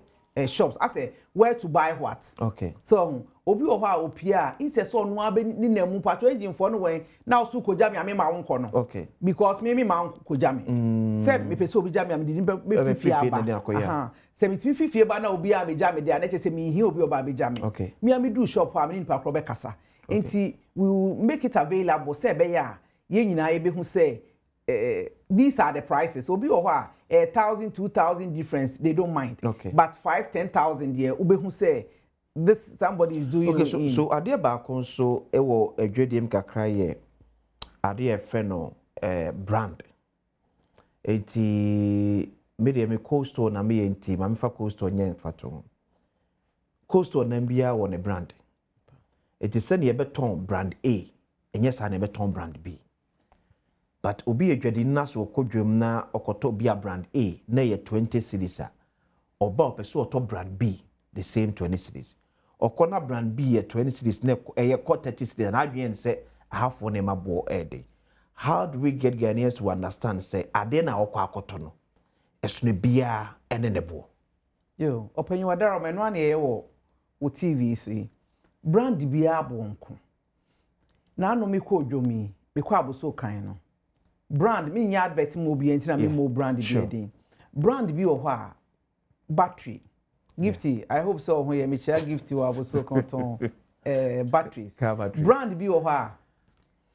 [SPEAKER 2] shops I say where to buy what
[SPEAKER 1] okay
[SPEAKER 2] so obi wo ho a opia inse so no abe ni na mu pato engine for no wen na so koja me ma wonko no
[SPEAKER 1] okay
[SPEAKER 2] because me ma koja me say me pese obi ja me am di be fifi aba say me fifi ba na obi a me ja me dia na che say me hi obi oba be ja me
[SPEAKER 1] okay
[SPEAKER 2] me am do shop am ni pa kro be kasa enti we will make it available say be ya ye nyina ye be hu say these are the prices obi wo ho a 1,000 2,000 difference they don't mind but 5-10,000 there ube hu say this somebody is doing
[SPEAKER 1] okay so ade ba kon so ewo adwediem kakra ye ade efe no brand enti me coast store na me enti ma me fa coast store nyen fato coast store na bia wo ne brand enti se ne ye beton brand A enye sa ne beton brand B but obi adwedi na so kodwem na okoto bia brand A na ye 20 cedis a oba opeso oto brand B the same 20 cedis okona brand B ye 20 cedis na ye 30 cedis na adwen say half one mabo ede how do we get Ghanaians to understand say ade na okwa akoto no esune bia ene ne bo
[SPEAKER 2] yo opanyi wadaro menu an ye wo TV si brand bia abonko na no me ko dwomi me ko aboso kan no brand me nya advert mo bi entina me mo brand bi edin brand bi wo ho a battery gifty I hope so ho ye me share gifty wa aboso konton batteries brand bi wo ho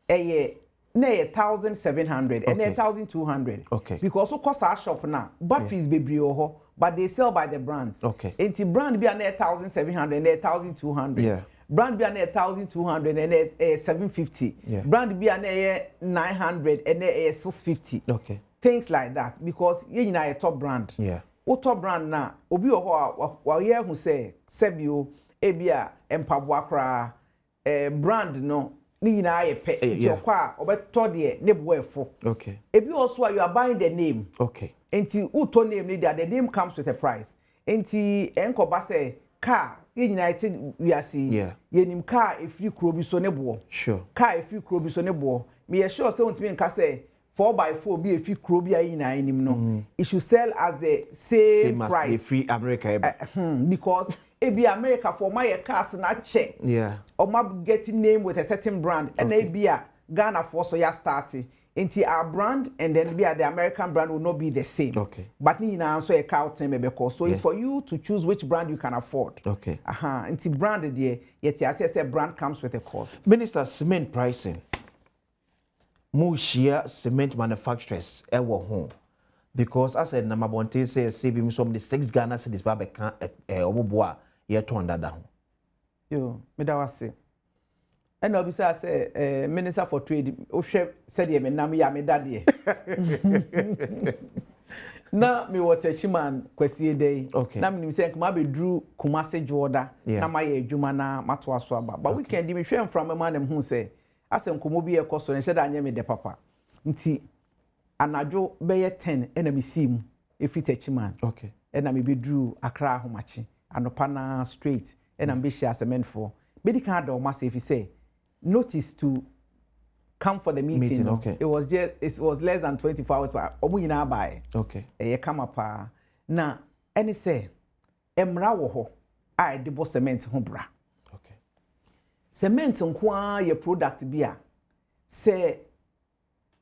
[SPEAKER 2] a na 1,700 and 1,200
[SPEAKER 1] okay
[SPEAKER 2] because so cost our shop now batteries bebre wo ho but they sell by the brands
[SPEAKER 1] okay
[SPEAKER 2] enti brand bi na 1,700 and 1,200 brand bi na 1,200 and 750 brand bi na 900 and 650
[SPEAKER 1] okay
[SPEAKER 2] things like that because you na a top brand o top brand na obi wo ho wa ye hu say sebio ebia empaboa kra brand no ni na ye pe nti okwa obeto de ne boefo
[SPEAKER 1] okay
[SPEAKER 2] ebi also you are buying the name
[SPEAKER 1] okay
[SPEAKER 2] nti uto name ni the name comes with a price nti enkoba say car United we are see yenim car if you kro bi so ne bo
[SPEAKER 1] sure
[SPEAKER 2] car if you kro bi so ne bo me sure say untimi nka say 4x4 be a free krobi ayi na anim no it should sell as the same price
[SPEAKER 1] as the free America
[SPEAKER 2] because it be America for my cars na check or my getting name with a certain brand and it be a Ghana for so ya starting into our brand and then be the American brand will not be the same but ni na so a cow time because so it's for you to choose which brand you can afford into brand there yet I say brand comes with a cost.
[SPEAKER 1] Minister, cement pricing more share cement manufacturers ever home because I said Namabonte says saving some the 6 Ghana cedis babe can oboboa ye turn that down. Yo,
[SPEAKER 2] me da wase. And obviously I say Minister for Trade Oshe said ye me nam ya me dadie. Na me water chiman kwesi day. Na me say kuma be drew Kumase Jorda na ma ye adwuma na mato aso aba. But weekend me hwem from a man who say asem komo bi ekoso ne sheda anya me de papa nti anadwo beye 10 ena me sim efitachi man ena me be drew akra ahomachi anopa na straight ena me share cement for be di kan do massive say notice to come for the meeting it was less than 24 hours but omu nyina buy e come up na eni say emra wo ho a de bo cement ho bra cement nkwa ye product bia se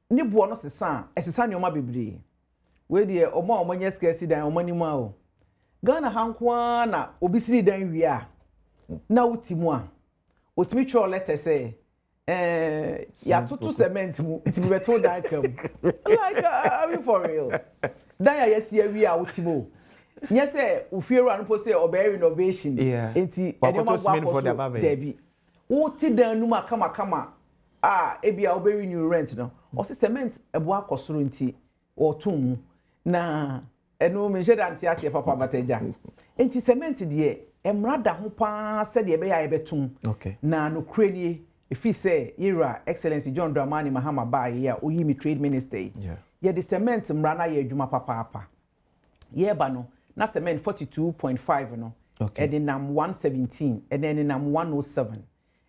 [SPEAKER 2] ni bo no sesa esesa ne oma bebre we de oma nya scarce dan oma ni ma o Ghana hankwa na obisiri dan wi a na utimu a otimi tro letter say ya tutu cement mu itimi beto dan kam like are you for real dan ya yesi wi a utimu nya say ofieru anpo say obe renovation enti enema gwa for debi Uti dan numa kama ebia oberi new rent no o se cement ebo akosoro nti o tum na eno me hye dan ti ase papa bataja enti cement de emrada ho pa se de be ya ebetum na no krenie efi se era excellency John Dramani Mahama ba ya oyimi trade minister ye de cement mrana ye adwuma papa ye ba no na cement 42.5 no edinam 117 edinam 107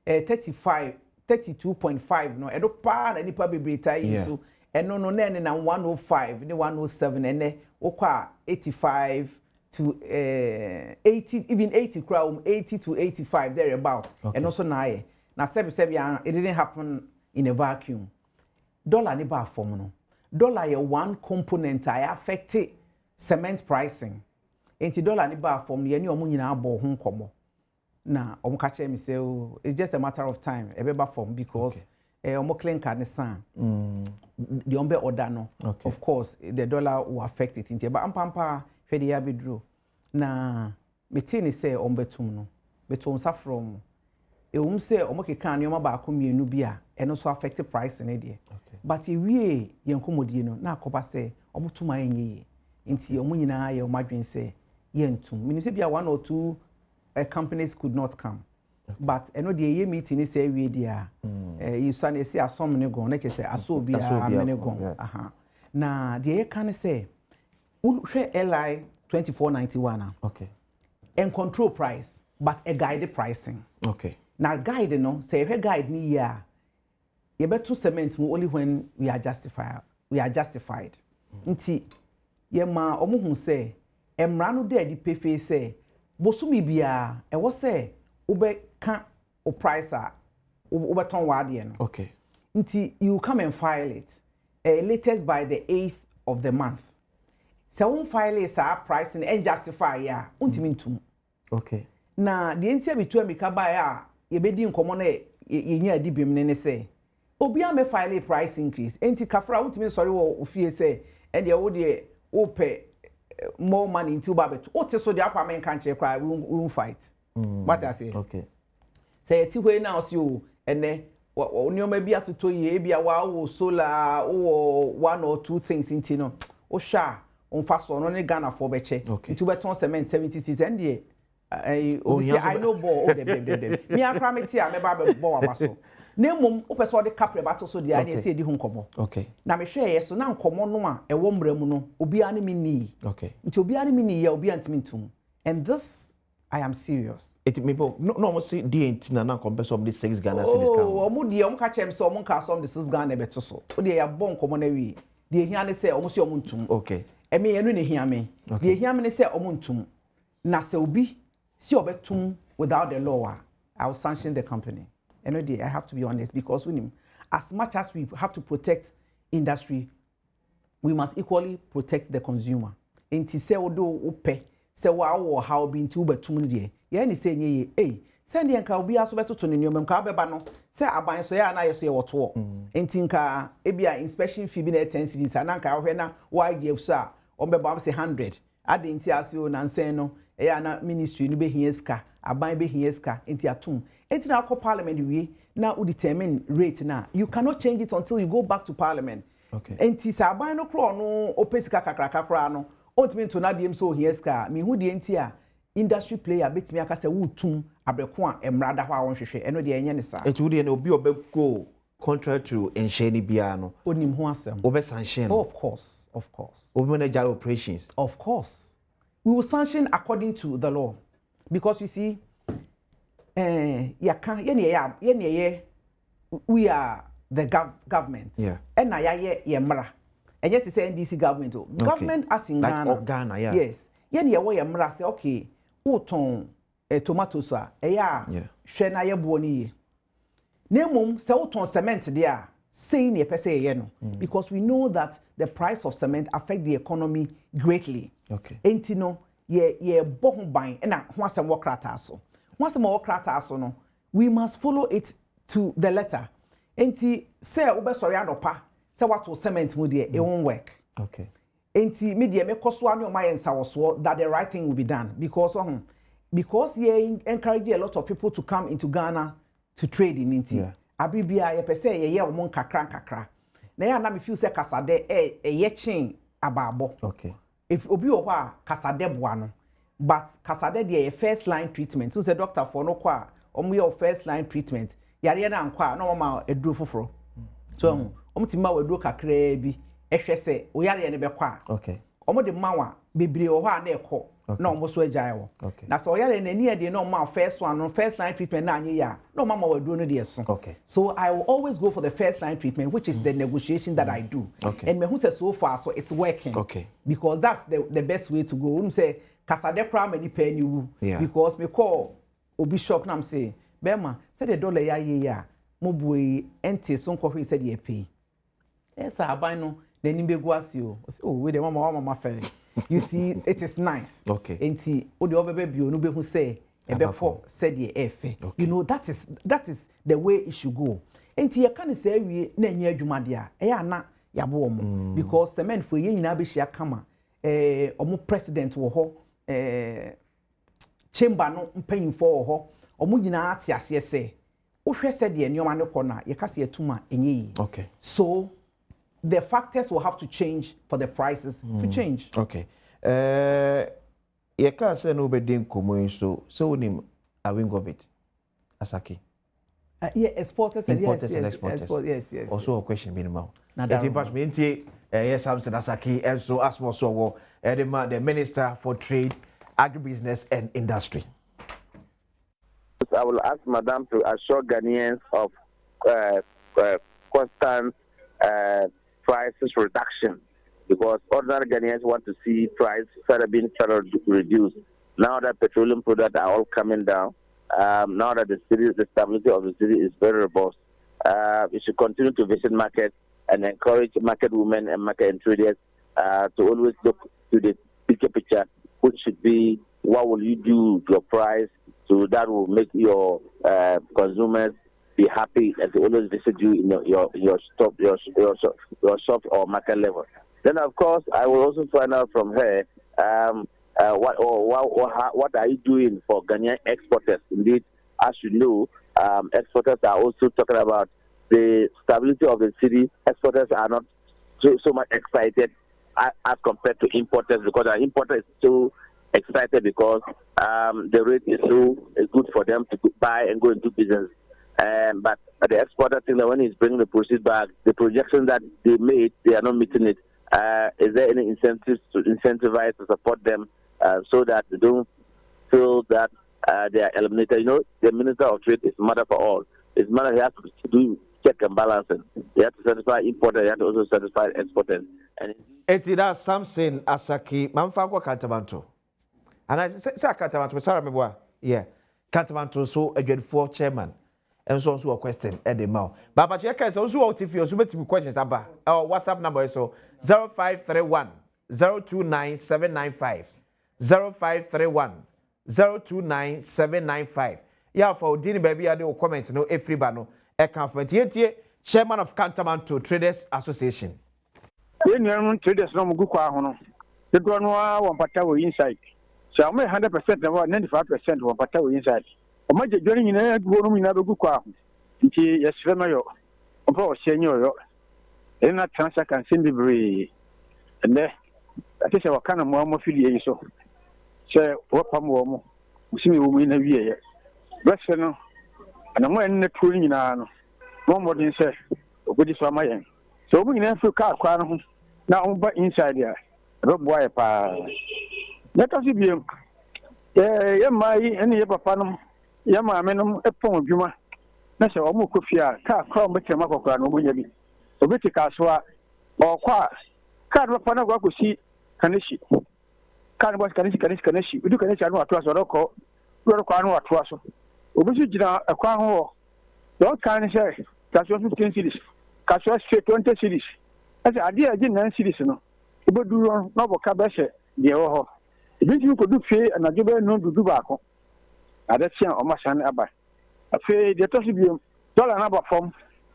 [SPEAKER 2] 32.5 no edo pa na nipa bebreta yiso eno no na 105 ne 107 ene okwa 85 to 80 even 80 crowd 80 to 85 there about and also na sebi it didn't happen in a vacuum dollar ne ba form no dollar ye one component I affect cement pricing enti dollar ne ba form ye ni omo nyina abo ho nkomo na omo ka che me say it's just a matter of time ebeba form because omo clinker ne san the ombe order no of course the dollar will affect it inti ba ampampa hwede ya bedro na metini say ombetum no betum sa from say omo keka ne omo ba akomienu bi a eno so affect price ne de but ewie yenkomodie no na akoba say omo tuma enye inti omo nyina ye omo adwen say yentum mini say bia 1 or 2 companies could not come but eno de ye meeting ni say we dia you san say asom ne gon na che say aso bia amene gon na de ye kan say hwe LI 2491 and control price but a guide pricing na guide no say hwe guide ni ya ye beto cement mu only when we are justified nti ye ma omuhu say emra no de di pefe say bosumi bia e wo say ube ka o price a ube ton wade no nti you come and file it latest by the 8th of the month so won file is a price and justify ya untimi ntum na the ntia bitu amika ba ya ye bedi nkomo na ye nya adibim ne say obi a me file price increase enti kafra untimi sorry wo ofie say e de wo de wo pe more money into babet what so the aqua men can't cry we won't fight what I say say ti we now see you ene onioma bia toto ye bia wa wo solar or 1 or 2 things into no o sha on fa so no ne Ghana for beche into beton cement 76 and I know ball. Me and Cramity, I remember ball abaso. Name Opeso the cap battle so the idea say the home.
[SPEAKER 1] Okay.
[SPEAKER 2] Now me share so now come on no a warm remuno, Obi anime.
[SPEAKER 1] Okay.
[SPEAKER 2] It will be anime, ya Obi antimintum. And this, I am serious.
[SPEAKER 1] It me no see DNT na compare some this 6 Ghana cedis can.
[SPEAKER 2] Oh, omo die omo catch em so omo ka some this 6 Ghana beto so. O dey ya bon komo na wi. Die hia ne say omo si omo ntum.
[SPEAKER 1] Okay.
[SPEAKER 2] E me enu ne hia me. Die hia me ne say omo ntum. Na se obi si obetum without the law, I will sanction the company. And I have to be honest because as much as we have to protect industry, we must equally protect the consumer. Enti se odo ope se wa wo how be nti obetum die. Ye ni say nye eh send the nka obi aso beto to ne nyom nka beba no se aban so ya na yeso ye woto enti nka ebia inspection fee bi na 10 cedis ananka ahwe na YGF so a ombeba am say 100 ade enti asio na nsen no e na ministry no be hieska aban be hieska enti atum enti na akọ parliament wie na u determine rate na you cannot change it until you go back to parliament.
[SPEAKER 1] Okay.
[SPEAKER 2] Enti sa aban no kro no opesika kakra no ontimi to na dem so hieska me hu de enti a industry player betimi aka say wutum abreko a emrada ho a wonhwehwe eno de enye ne sa
[SPEAKER 1] etu de na obi obego contrary to ensheni bia no
[SPEAKER 2] onim ho asem
[SPEAKER 1] obe sanction.
[SPEAKER 2] Oh, of course
[SPEAKER 1] obi manage operations.
[SPEAKER 2] Of course we will sanction according to the law because you see we are the government.
[SPEAKER 1] Yeah.
[SPEAKER 2] And na ye mra enye to say NDC government government as in
[SPEAKER 1] like Ghana, yeah.
[SPEAKER 2] Yes ye wo ye mra say okay uton tomatoes a ya hwe na ye bo ni ye nemum say uton cement there say ne pese ye no because we know that the price of cement affect the economy greatly.
[SPEAKER 1] Okay.
[SPEAKER 2] Enti no ye bo ho ban na ho asem wo krata so ho asem wo krata so no we must follow it to the letter. Enti say obesori adopa say what cement mu there it won't work.
[SPEAKER 1] Okay.
[SPEAKER 2] Enti media me koso anu ma yensa woso that the right thing will be done because ye encourage a lot of people to come into Ghana to trade in enti abibia ye pese ye omo kakra na ya na me feel say kasade ye chin ababo.
[SPEAKER 1] Okay.
[SPEAKER 2] If obi o ho kasade boa no but kasade de first line treatment so say doctor for no kwa omo your first line treatment yare na nkwa na omo eduro foforo so omo ti ma waduro kakra bi ehwe se o yare ne bekwa.
[SPEAKER 1] Okay.
[SPEAKER 2] Omo de mawa bebre o ho a na ekọ na omo so agyae wo na so yare na ni de na omo first one no first line treatment na anye ya na omo ma waduro no de so.
[SPEAKER 1] Okay.
[SPEAKER 2] So I will always go for the first line treatment which is the negotiation that I do.
[SPEAKER 1] Okay.
[SPEAKER 2] And me who say so far so it's working.
[SPEAKER 1] Okay.
[SPEAKER 2] Because that's the best way to go. Say kasade kra many penny wu because me call obi shop na say bema say the dollar ya mo boy enti so nkọ said ye pay. Yes aban no na ni begu asio. Oh we the mama ferry. You see it is nice.
[SPEAKER 1] Okay.
[SPEAKER 2] Enti o de obebe bio no be hu say ebefo said ye efe. You know that is the way it should go. Enti ye kan say wie na nya adwuma de a e ya na yabo omo because cement for ye nyina be hia kama omo president wo ho chamber no mpanyinfo wo ho omo nyina ate ase ese wo hwe se de nyoma ne kona ye kase yatuma enye yi.
[SPEAKER 1] Okay.
[SPEAKER 2] So the factors will have to change for the prices to change.
[SPEAKER 1] Okay. Ye ka say no be den komo so unim awingo bit asaki.
[SPEAKER 2] Yeah, exporters and
[SPEAKER 1] importers and exporters.
[SPEAKER 2] Yes.
[SPEAKER 1] Also a question minimum. It impact me nti yes Samson Asaki and so as more so the Minister for Trade, Agribusiness and Industry.
[SPEAKER 8] I will ask Madam to assure Ghanaians of constant prices reduction because ordinary Ghanaians want to see price being reduced. Now that petroleum products are all coming down, now that the stability of the city is very robust, we should continue to visit markets and encourage market women and market traders to always look to the bigger picture, which should be what will you do to your price, so that will make your consumers be happy and to always visit you in your shop or market level. Then of course I will also find out from her what are you doing for Ghanaian exporters? Indeed, as you know, exporters are also talking about the stability of the city. Exporters are not so much excited as compared to importers because our importer is so excited because the rate is so good for them to buy and go into business. But the exporter think that when he's bringing the proceeds back, the projection that they made, they are not meeting it. Is there any incentives to incentivize to support them so that they don't feel that they are eliminated? You know, the Minister of Trade is mother for all. His mother, he has to do check and balancing. He has to satisfy importers, he has to also satisfy exporters. And
[SPEAKER 1] that's something Asaki, Mamfako Katamanto. And I say Katamanto, sorry, me yeah. Katamanto, so a good four chairman. And so a question at the mouth. But check us also if you're submitting questions about our WhatsApp number is so 0531 029 795 0531 029 795. Yeah, for Dini baby, I do comment no every bano. A compliment here, chairman of Cantamanto Traders Association.
[SPEAKER 9] Union traders no Muguka Hono. The Granwa one Patawa inside. So I'm 100% about 95% of Patawa inside. A major joining in a room in Abuka. Yes, Remayo. About senior. And that transfer can send the bree. And there, that is our kind of more affiliation. So, what Pamomo? We see me in a year. Western, and I'm wearing the touring in Arno. One more than say, what is my end? So we in Africa, now but inside there. Rob wire pa. Let us be my any papanum, Yama menum, a pong of Juma. That's a Omukufia, car crown, but a Macoca, no Muyabi. So we take us or qua. Card of Panago could see Kanishi. Card was Kanishi. We do Kanishi, I know a trust or local. We are a trust. Obisujina a crown. Don't kind of say, that's 15 cities. Casual straight 20 cities. As idea didn't 9 cities, no. But do no cabashe, the oh. If you could do pay and a jubber no to do back. At that time, or Masan Abba. A fay, the Tossibium, dollar number form,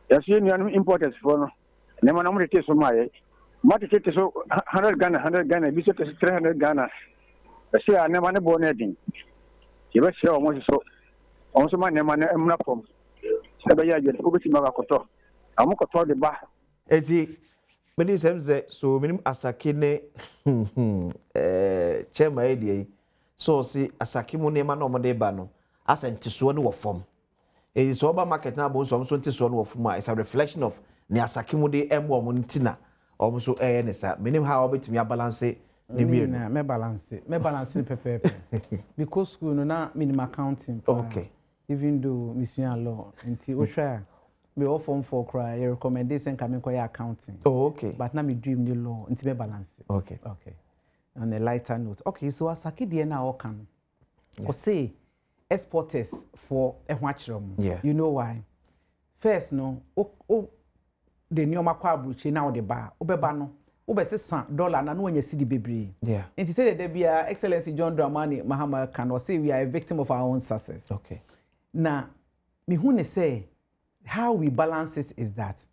[SPEAKER 9] as union importers for no one only takes from my market is 100 Ghana, visit 300 Ghana. I say I never born anything. You must show almost so. Also, my name and not from. Sabaya, you're focusing on Makoto. I'm going to talk the bar.
[SPEAKER 1] Eti, many times so many Asakine chairman idea. So see Asakimu nema no mode bano. As and Tisuan of form. It is over market now, but some Tisuan of form. It's a reflection of the Asakimu de M1 Muntina. Almost so nesa. Meaning how bit me a balance it.
[SPEAKER 2] Me balance it pepe. Because school no na minimum accounting.
[SPEAKER 1] Okay.
[SPEAKER 2] Even though mission law until Osha me all form for cry your recommendation coming for accounting.
[SPEAKER 1] Oh, okay.
[SPEAKER 2] But now me dream the law until me balance it.
[SPEAKER 1] Okay.
[SPEAKER 2] Okay. On a lighter note. Okay, so Asaki de na can. Or say exporters for a watchroom.
[SPEAKER 1] Yeah.
[SPEAKER 2] You know why? First no, the new makwabuchi now the bar. Obebano. $100 na no one see the baby.
[SPEAKER 1] Yeah.
[SPEAKER 2] And he said that there Excellency John Dramani Mahama can or say we are a victim of our own success.
[SPEAKER 1] Okay.
[SPEAKER 2] Now, me who say how we balance it is that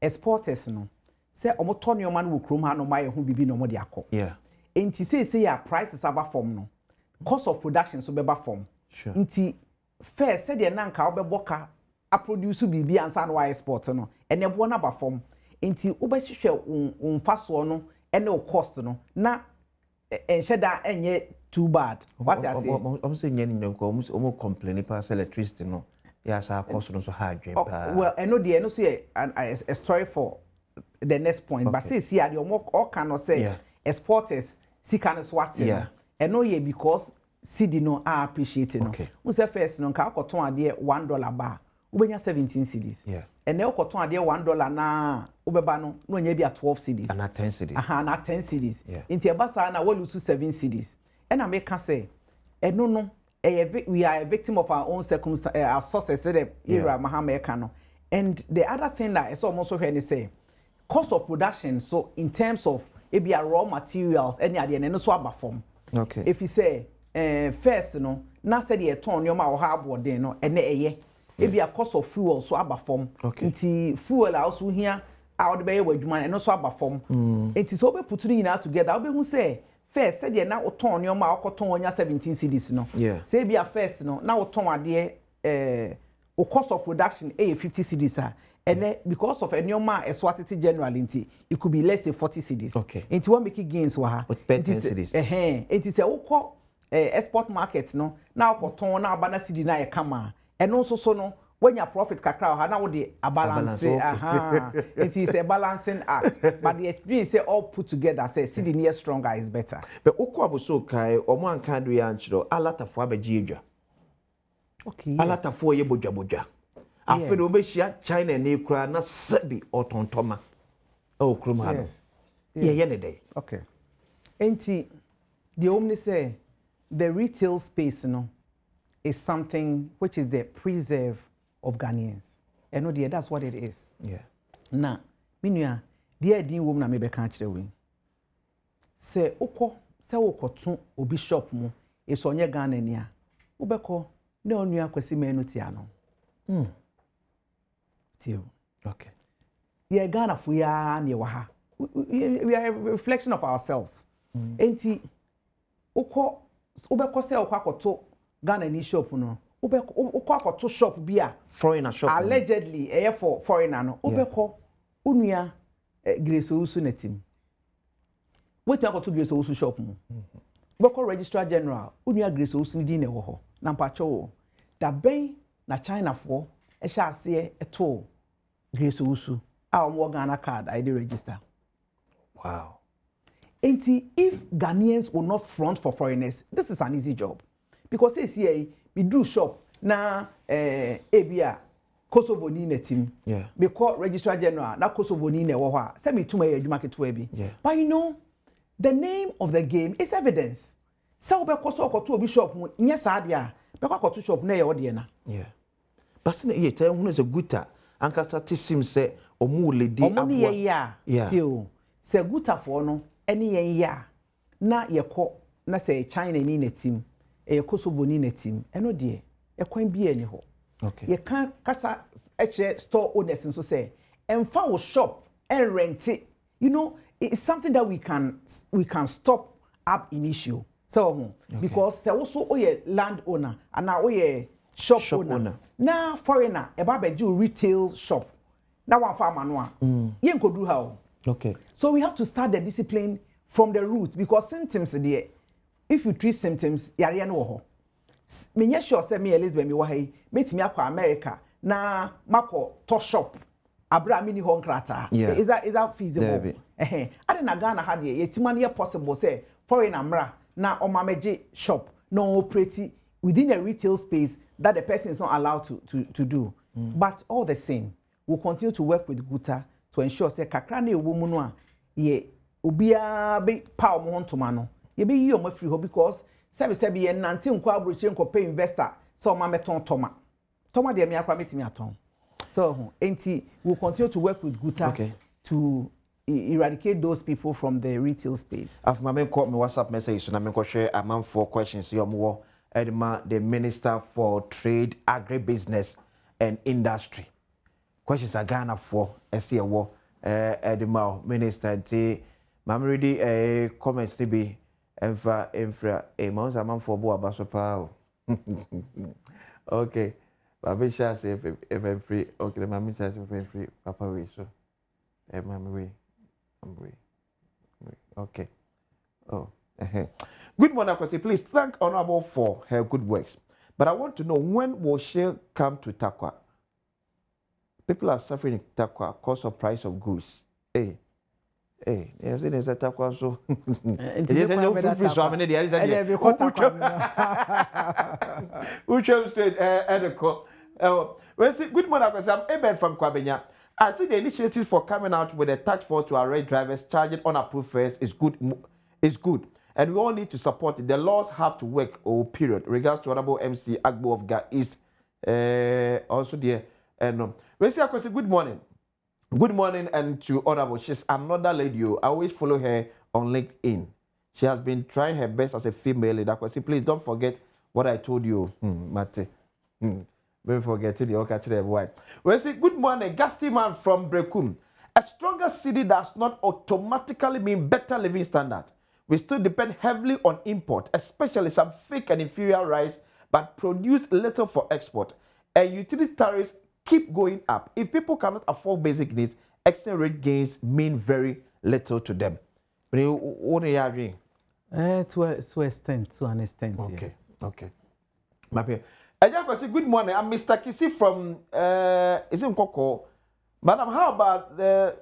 [SPEAKER 2] exporters no say omo turn your man will chrome no my who be no more diako.
[SPEAKER 1] Yeah.
[SPEAKER 2] And he say your prices are form no. Cost of production so be form.
[SPEAKER 1] Sure.
[SPEAKER 2] Inti first said the nanka obeboka a produce bibi ansa no export no. And e bo na ba form. Inti ubesihwe unfaso no ene o cost no na ensheda enye too bad. What I say?
[SPEAKER 1] I'm saying you almost complain pass electricity no. Yes, our cost no so high.
[SPEAKER 2] Well, I know the no say a story for the next point. Okay. But see the all cannot say exporters see can swat. Yeah. I know ye because CD no are appreciating. Okay. We say first no ka koton ade $1 bar. Ubenya 17 cedis. Yeah. And now koton ade $1 na ubeba no nya bia 12 cedis.
[SPEAKER 1] And at 10 cedis.
[SPEAKER 2] Aha, na 10 cedis. Yeah. Inti ebasa na we lose 7 cedis. And I make say no we are a victim of our own circumstances, our sources era Mahamekano. And the other thing that is almost when they say cost of production, so in terms of it be a raw materials any idea and so about form. Okay. If you say first na said the ton your ma hard board no and it be a cost of fuel so about form. Okay. Nti fuel also here out the bay with man and also about form. It is over putting it out together. I'll be who say first said you now turn your ma ton 17 cedis no. Yeah. Say be a first now turn ade o cost of production 50 cedis and then because of any ma swatity generally it could be less than 40 cedis. Okay. Into one making gains wa ha. 10 cedis. It is a export markets no now koton na abana cedi na ye kama eno nso so no when your profit kakra ha na wo de a balance it is a balancing act but the experience say all put together say cedi near stronger is better
[SPEAKER 1] but ukwa so kai omo anka do ya nchiro alatafo abaji edwa
[SPEAKER 2] okay
[SPEAKER 1] alatafo ye bodwa afi no be shia China ni kura na sabi otontoma o kruma no ye ne dey
[SPEAKER 2] okay enti the omni say the retail space no is something which is the preserve of Ghanaians. And no, dear, that's what it is.
[SPEAKER 1] Yeah.
[SPEAKER 2] Now, minua, dear, dear woman, I may be country away. Say, oko, say, oko, to obi shop mo, it's on your Ghana near. Ubeko, no, new kwesi menutiano. Tio.
[SPEAKER 1] Okay.
[SPEAKER 2] Yeah, Ghana for ya near waha. We are a reflection of ourselves. Enti, oko, ubeko say, oko, to Ghana ni shop no. Ubeko to shop bia
[SPEAKER 1] foreigner shop
[SPEAKER 2] allegedly for foreigner no ubeko unua Grace Ofosu netim wetin akoto Grace Ofosu shop mu ubeko registrar general unua Grace Ofosu ni din e wo ho na mpacho da ben na China for e sha ase eto Grace Ofosu a omo Ghana card I dey register.
[SPEAKER 1] Wow.
[SPEAKER 2] Enti if Ghanaians will not front for foreigners, this is an easy job because say here we do shop na ebia Kosovo ni netim.
[SPEAKER 1] Yeah.
[SPEAKER 2] Because registrar general na Kosovo ni ne wo ho a say me tuma ye adwuma keto abi.
[SPEAKER 1] Yeah.
[SPEAKER 2] But you know the name of the game is evidence. Say we be so okoto obi shop mu nye sa de a be kwakoto shop na ye wo de na.
[SPEAKER 1] Yeah. But say ye tell hu is a guta anka start sim say omu ledi abwa.
[SPEAKER 2] Omu ye ya.
[SPEAKER 1] Yeah.
[SPEAKER 2] Tio. Say guta for no ene ye ya na ye ko na say China ni netim. Kosovo ni netim eno de e kwan bi ani ho
[SPEAKER 1] okay
[SPEAKER 2] ye kan kasa eche store owners so say emfa wo shop and rent it, you know, it's something that we can stop up in issue so okay. Because there also oye land owner and now oye shop owner na foreigner e ba do retail shop na one farmer no a ye nkodu ha.
[SPEAKER 1] Okay,
[SPEAKER 2] so we have to start the discipline from the root because symptoms there. If you treat symptoms, yare no ho. Me nye sure say me Elizabeth me wa hai, metimi akwa America na mako to shop. Abra mini ho nkrata.
[SPEAKER 1] Yeah.
[SPEAKER 2] Is that feasible? Ade na Ghana ha de yetima na possible say foreign amra na omameje shop no operate within a retail space that the person is not allowed to do. But all the same, we'll continue to work with Guta to ensure say kakra na ewo mu no a ye obia be pa omo ntoma no. You be you free ho because sebi ye nante nkwa abroche nkopay investor so ma meton toma de me akwa metimi aton so enti we'll continue to work with Guta to eradicate those people from the retail space.
[SPEAKER 1] I've my call me WhatsApp message so na me ko share amount for questions yomo Edma the Minister for Trade, Agribusiness and Industry. Questions are Ghana for SCO Edma Minister nti mam ready comments ni be infra months a man for bo abaso pa. Okay. Baby shall say if free. Okay, the mommy shall say free. Papa we so. Mommy we. Okay. Oh. Good morning, Akwasi. Please thank Honorable for her good works. But I want to know when will she come to Takwa? People are suffering in Takwa because of price of goods. Hey. Yes, it is a Takwa so. It is a no free so many days. Which straight at the call. Good morning, Akwasi. I'm Eben from Kwabenya. I think the initiative for coming out with a task force to arrest drivers charging unapproved fares is good. And we all need to support it. The laws have to work, period. Regards to Honorable MC Agbo of Ga East. Also there. We say, good morning. Good morning, and to Honorable. She's another lady. I always follow her on LinkedIn. She has been trying her best as a female leader. Please don't forget what I told you, Mate. Don't forget it. Okay, today, we say, good morning, Gusty man from Brekum. A stronger city does not automatically mean better living standard. We still depend heavily on import, especially some fake and inferior rice, but produce little for export. And utility tariffs keep going up. If people cannot afford basic needs, exchange rate gains mean very little to them.
[SPEAKER 2] To an extent,
[SPEAKER 1] Okay,
[SPEAKER 2] yes.
[SPEAKER 1] okay. Good morning. I'm Mr. Kisi from is it Nkoko? Madam, how about the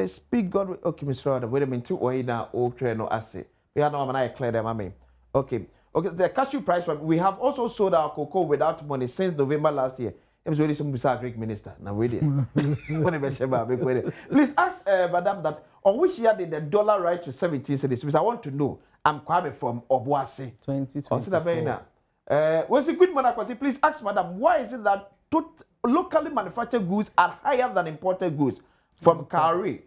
[SPEAKER 1] speak God? Okay, Mr. Rada, wait a minute. Two or now, okay, no, I say. We are now, I clear them, I mean. Okay, the cashew price, we have also sold our cocoa without money since November last year. It was really some Greek minister. Now, wait please ask Madam that on which year did the dollar rise to 17 cedis? Because I want to know. I'm coming from Obuasi.
[SPEAKER 2] 2024.
[SPEAKER 1] Was it good man? Please ask Madam, why is it that locally manufactured goods are higher than imported goods from Kari,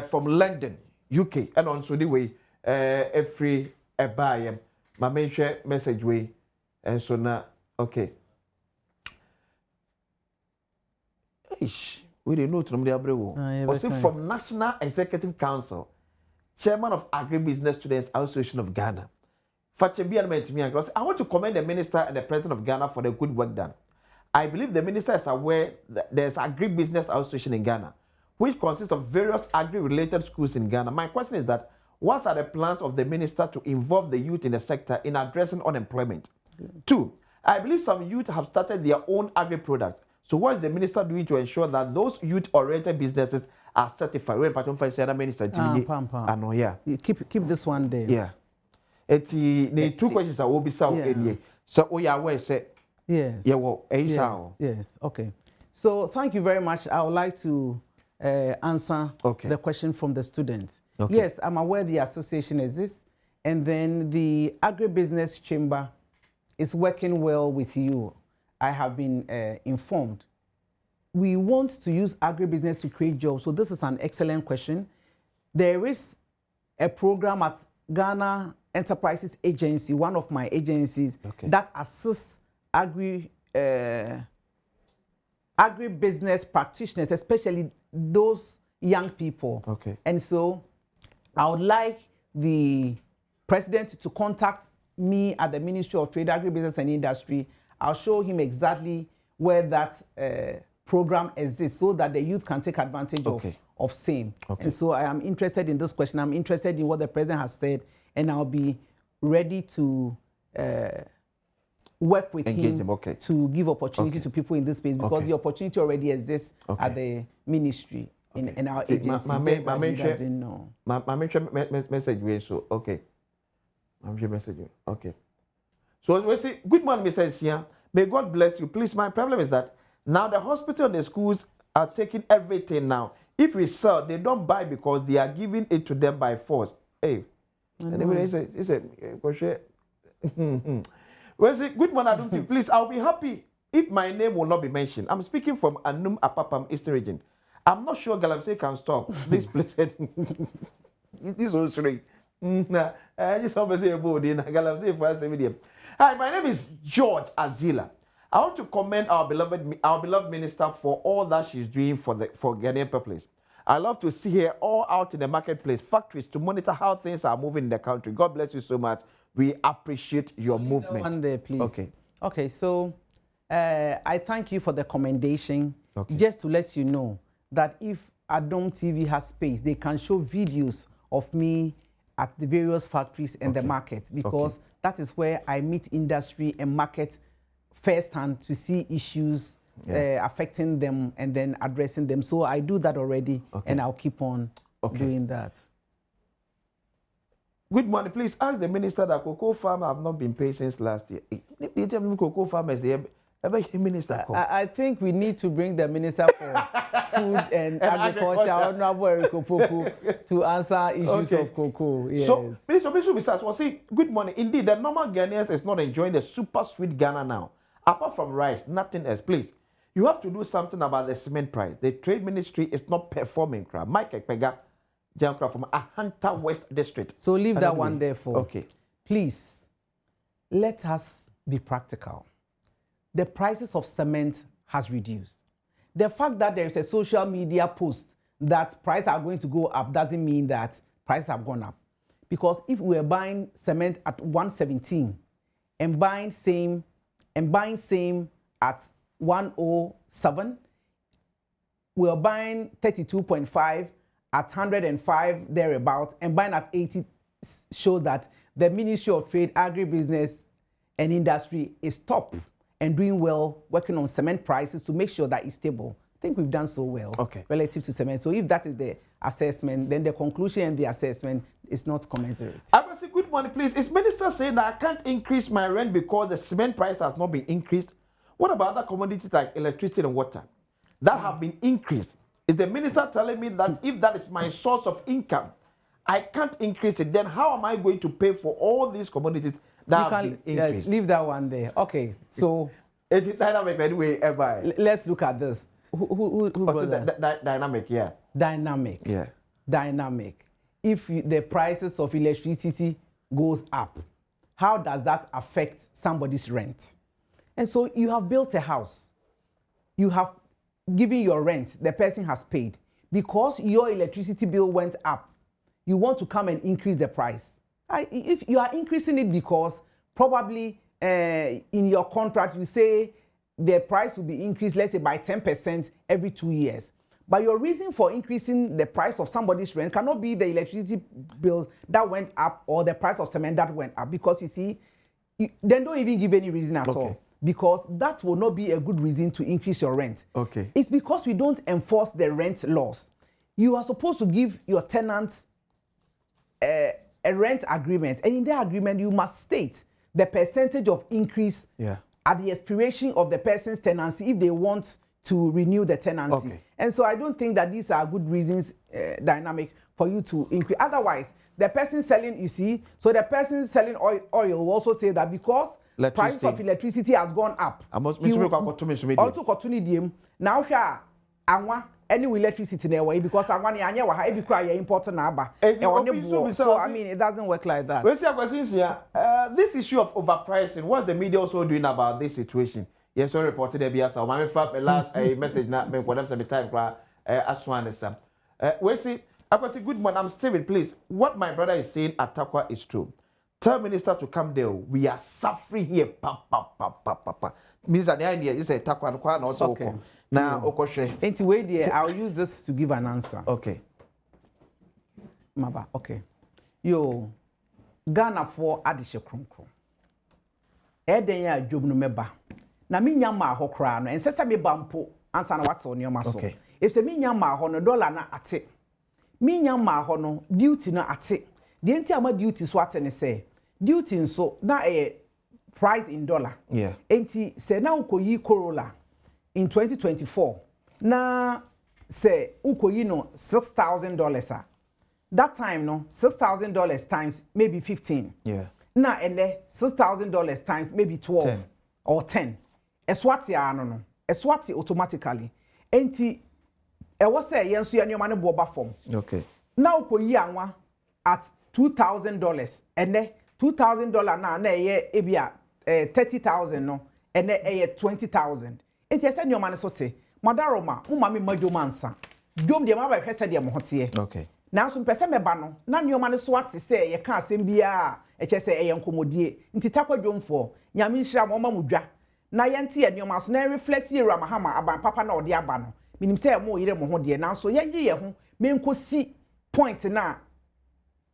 [SPEAKER 1] from London, UK, and also the way every buyer. My main message way, and so now, okay. We didn't know to know also from National Executive Council, Chairman of Agribusiness Students Association of Ghana. I want to commend the Minister and the President of Ghana for the good work done. I believe the Minister is aware that there's Agribusiness Association in Ghana, which consists of various agri-related schools in Ghana. My question is that, what are the plans of the Minister to involve the youth in the sector in addressing unemployment? 2, I believe some youth have started their own agri-products. So what is the Minister doing to ensure that those youth-oriented businesses are certified?
[SPEAKER 2] Keep this one there.
[SPEAKER 1] Yeah. The 2 questions I will be so so we are aware say
[SPEAKER 2] yes.
[SPEAKER 1] Yeah, well,
[SPEAKER 2] yes. Okay. So thank you very much. I would like to answer the question from the students. Okay. Yes, I'm aware the association exists, and then the agribusiness chamber is working well with you. I have been informed. We want to use agribusiness to create jobs. So this is an excellent question. There is a program at Ghana Enterprises Agency, one of my agencies, that assists agribusiness practitioners, especially those young people. Okay. And so I would like the president to contact me at the Ministry of Trade, Agribusiness and Industry. I'll show him exactly where that program exists so that the youth can take advantage of same. Okay. And so I am interested in this question. I'm interested in what the president has said, and I'll be ready to work with him to give opportunity to people in this space, because the opportunity already exists at the ministry in our agency.
[SPEAKER 1] My message so okay. Okay. So we say, good morning, Mr. Isia. May God bless you. Please, my problem is that now the hospital and the schools are taking everything now. If we sell, they don't buy because they are giving it to them by force. Hey. Anyway, it's a well, say, good morning, Adom TV. Please, I'll be happy if my name will not be mentioned. I'm speaking from Anum Apapam, Eastern Region. I'm not sure Galamsey can stop this place. This whole straight. I just want to say about it. Hi, my name is George Azila. I want to commend our beloved minister for all that she's doing for Ghanaian populace. I love to see her all out in the marketplace, factories, to monitor how things are moving in the country. God bless you so much. We appreciate your movement.
[SPEAKER 2] One there, please. Okay. So I thank you for the commendation. Just to let you know that if Adom TV has space, they can show videos of me at the various factories and the market, because that is where I meet industry and market firsthand to see issues affecting them and then addressing them. So I do that already, and I'll keep on doing that.
[SPEAKER 1] Good morning. Please ask the minister that cocoa farmers have not been paid since last year. Cocoa farmers, they minister.
[SPEAKER 2] I think we need to bring the minister for food and agriculture to answer issues of cocoa. Yes.
[SPEAKER 1] So, good morning. Indeed, the normal Ghanaians is not enjoying the super sweet Ghana now. Apart from rice, nothing else. Please, you have to do something about the cement price. The trade ministry is not performing. Mike Ekpega, Jamkra from Ahanta West District.
[SPEAKER 2] So leave that one there for. Please, let us be practical. The prices of cement has reduced. The fact that there is a social media post that prices are going to go up doesn't mean that prices have gone up. Because if we are buying cement at 117 and buying same at 107, we are buying 32.5 at 105 thereabout, and buying at 80 shows that the Ministry of Trade, Agribusiness and Industry is top and doing well, working on cement prices to make sure that it's stable. I think we've done so well relative to cement. So if that is the assessment, then the conclusion and the assessment is not commensurate.
[SPEAKER 1] I must say, good morning, please. Is Minister saying that I can't increase my rent because the cement price has not been increased? What about other commodities like electricity and water that have been increased? Is the minister telling me that if that is my source of income, I can't increase it, then how am I going to pay for all these commodities that have been increased?
[SPEAKER 2] Yes, leave that one there. Okay, so
[SPEAKER 1] it is dynamic anyway, ever.
[SPEAKER 2] Let's look at this. Who
[SPEAKER 1] dynamic, yeah.
[SPEAKER 2] Dynamic.
[SPEAKER 1] Yeah.
[SPEAKER 2] Dynamic. If the prices of electricity goes up, how does that affect somebody's rent? And so you have built a house. You have given your rent. The person has paid. Because your electricity bill went up, you want to come and increase the price. If you are increasing it because probably in your contract you say the price will be increased, let's say, by 10% every 2 years. But your reason for increasing the price of somebody's rent cannot be the electricity bill that went up or the price of cement that went up. Because you see, then don't even give any reason at all. Because that will not be a good reason to increase your rent.
[SPEAKER 1] Okay.
[SPEAKER 2] It's because we don't enforce the rent laws. You are supposed to give your tenants a rent agreement. And in that agreement, you must state the percentage of increase at the expiration of the person's tenancy if they want to renew the tenancy.
[SPEAKER 1] Okay.
[SPEAKER 2] And so I don't think that these are good reasons, dynamic, for you to increase. Otherwise, the person selling, you see, so the person selling oil will also say that because price of electricity has gone up. Now, any electricity way because I want to cry important number. So I mean, it doesn't work like that.
[SPEAKER 1] This issue of overpricing, what's the media also doing about this situation? Yes, so reported there be as a last message not for them some time as one is we see I say good morning. I'm Steven, please. What my brother is saying at Takwa is true. Tell minister to come there. We are suffering here. Minister, the idea you say Takwa and also okay. Now,
[SPEAKER 2] Okoshe. I'll use this to give an answer.
[SPEAKER 1] Okay.
[SPEAKER 2] Maba, okay. Yo, Ghana for adishe kronkron. Eden ya job no meba. Na mi nyama ho kra no ense se me bampo ansa na wato nyoma so.
[SPEAKER 1] Okay.
[SPEAKER 2] If se mi nyama ho no dollar na ate. Mi nyama ho no duty no ate. The enti ama duty so ate ne say. Duty nso na price in dollar.
[SPEAKER 1] Yeah.
[SPEAKER 2] Enti se na ukoyi Corolla in 2024 na say ukoyi no $6,000 that time no $6,000 times maybe 15
[SPEAKER 1] yeah
[SPEAKER 2] na ene $6,000 times maybe 12 10. Or 10 eswati ano no eswati automatically enti e was say yenso ya nyoma ne bo ba form
[SPEAKER 1] okay
[SPEAKER 2] na ukoyi anwa at $2,000 ene $2,000 na eye ebia 30,000 no ene eye 20,000 enti ese nyoma ne sote madaroma mo mama majo mansa dom de ma ba hwese de mo hote
[SPEAKER 1] okay
[SPEAKER 2] na so mpese meba no na nyoma ne so ate se ye ka asem bia eche se eye nkomodie nti takwa dwomfo nyame nhira mo ma mudwa na ye nte ye nyoma so na reflect ye ramahama aban papa na ode aba no minim se mo yire mo ho de na so ye gye ye ho menkosi point na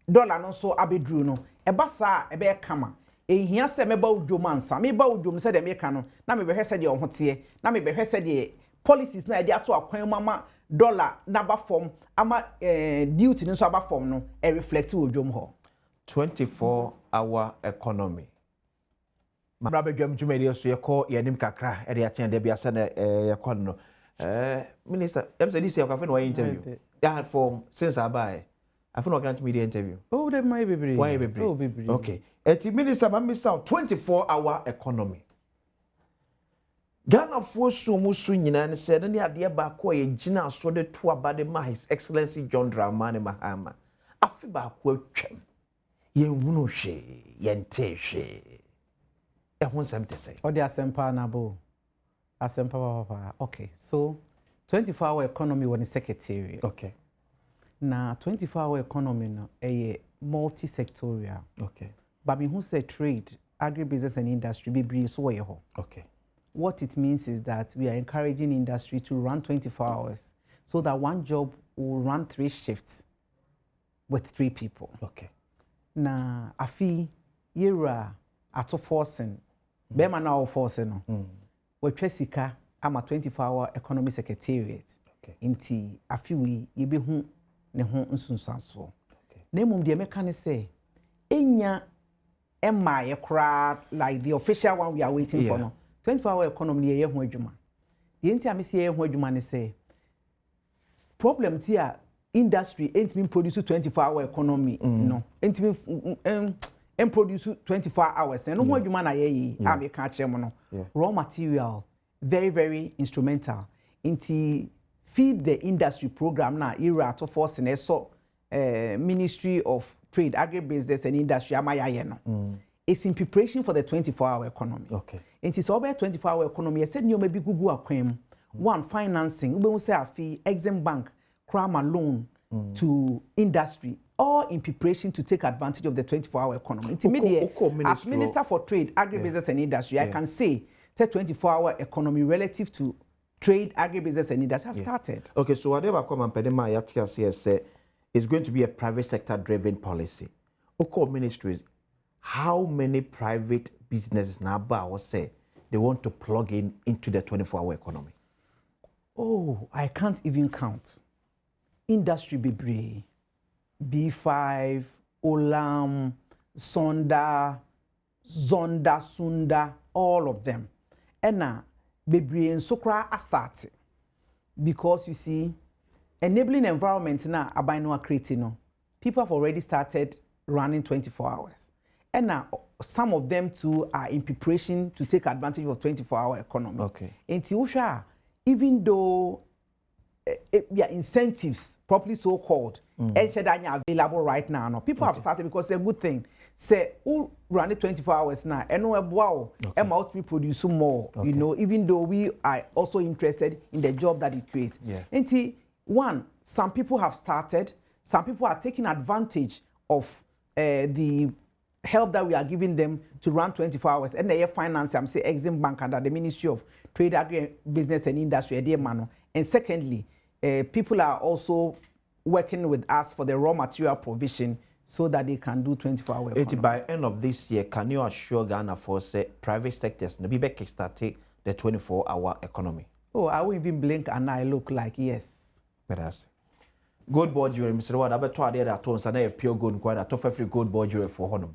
[SPEAKER 2] dollar no so abedru no eba sa ebe kama ehia se meba udwomansa meba udwom se de meka no na me behwese de ohote na me behwese de policies na de ato akwan mama dollar naba form ama duty nso aba form no e reflect udwom ho
[SPEAKER 1] 24-hour economy mabadwam jumedi so ye call yanim kakra e de achen de bia se na ye call no minister em say this year ka fe no interview yeah for since I buy I feel like media interview.
[SPEAKER 2] Oh, that might be brief.
[SPEAKER 1] Why be brief?
[SPEAKER 2] Oh, be brief.
[SPEAKER 1] Okay. Eti minister mami say 24-hour economy. Ghana Ofosu musu nyina ne say ne ade ba ko ye gina so de to abade ma His Excellency John Dramani Mahama. Afi ba ko atwam. Ye hunu hwe, ye nte hwe. E ho nsem te say.
[SPEAKER 2] O de asempa na bo. Asempa papa. Okay. So 24-hour economy was the secretariat.
[SPEAKER 1] Okay.
[SPEAKER 2] Na 24-hour economy no multi-sectorial.
[SPEAKER 1] Okay.
[SPEAKER 2] But me who say trade, agribusiness and industry be bring so ye ho.
[SPEAKER 1] Okay.
[SPEAKER 2] What it means is that we are encouraging industry to run 24 hours so that one job will run 3 shifts with 3 people.
[SPEAKER 1] Okay.
[SPEAKER 2] na afi yera ato forcing be ma na forcing no watwa sika ama 24-hour economy secretariat inti afi we yebehu ne ho nsunsanso na emum de meka ne say enya emma ye kra like the official one we are waiting for no 24-hour economy ye ho adwuma the inti amesi ye ho adwuma ne say problem ti a industry ain't been produce 24-hour economy no ain't been produce 24 hours and no ho adwuma na ye am ka kire no raw material very very instrumental into feed the industry program na era to force na so Ministry of Trade, Agribusiness and Industry amaya no it's in preparation for the 24-hour economy. Okay. It is over 24-hour economy. I said you maybe Google akwem one financing we say afi Exim Bank crama loan to industry all in preparation to take advantage of the 24-hour economy. As Minister for Trade, Agribusiness and Industry, I can say the 24-hour economy relative to trade, agribusiness and industry has started. Okay, so whatever come and Pedema Yatias say is going to be a private sector driven policy. Oko ministries, how many private businesses now will say they want to plug into the 24-hour economy? Oh, I can't even count. Industry Bibre, B5, Olam, Sonda, Zonda, Sunda, all of them. And now, Bibre and Sokra are starting. Because you see, enabling environment now, abino creating no. People have already started running 24 hours. And now, some of them too are in preparation to take advantage of 24-hour economy. Okay. In Tiusha, even though incentives, properly so called, are available right now. No, people have started because they're a good thing. Say, who run it 24 hours now, and wow, and must be producing more. You know, even though we are also interested in the job that it creates. And one, some people have started. Some people are taking advantage of the help that we are giving them to run 24 hours. And they finance, I'm saying, Exim Bank under the Ministry of Trade, Agribusiness and Industry. And secondly, people are also working with us for the raw material provision so that they can do 24-hour economy. By end of this year, can you assure Ghana for say private sectors to be back kickstarting the 24-hour economy? Oh, I will even blink and I look like yes. But that's gold board jewelry, Mr. Ward. I bet to that tones and a pure gold quite a tough every gold board jewelry for Honum.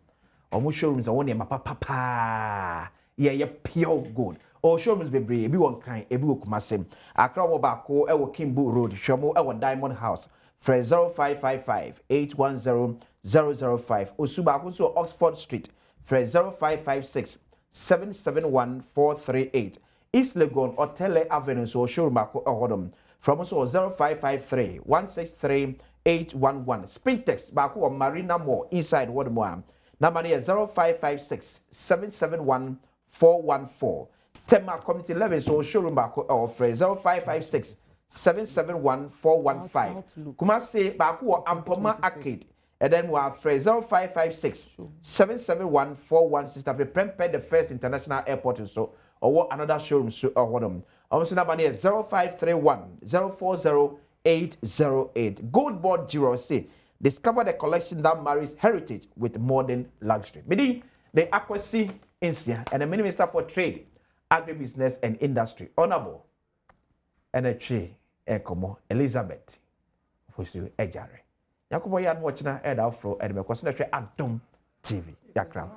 [SPEAKER 2] Almost showrooms are one name, papa. Yeah, pure gold. Or showrooms be brave, be one kind, a book massem. Accra Wabako, Ewo Kimbo Road, Shomo, Ewo Diamond House, Fred 0555 810 005. Osubako, so Oxford Street, Fred 0556 771 438. East Legon or Tele Avenue, so Showroomako Ohodom. From also 0553 163 811. Spintex, Baku or Marina Mall, inside Wadmoam. Number 0556 771 414. Tema Community 11, so showroom Baku or Fred 0556 771 415. Kumasi Baku or Ampoma Arcade. And then we have Fred 0556 771 416. We prepared the first international airport and so or another showroom so or them. Also number 0531 040 808. Gold Board Jewelry say discover the collection that marries heritage with modern luxury. Meaning the Akwesi Insia and the Minister for Trade, Agribusiness and Industry, Honorable and a tree Ekomo Elizabeth Ofosu Adiare. Yakubo yan watching Ed Afro and me question Adom TV. Yakram.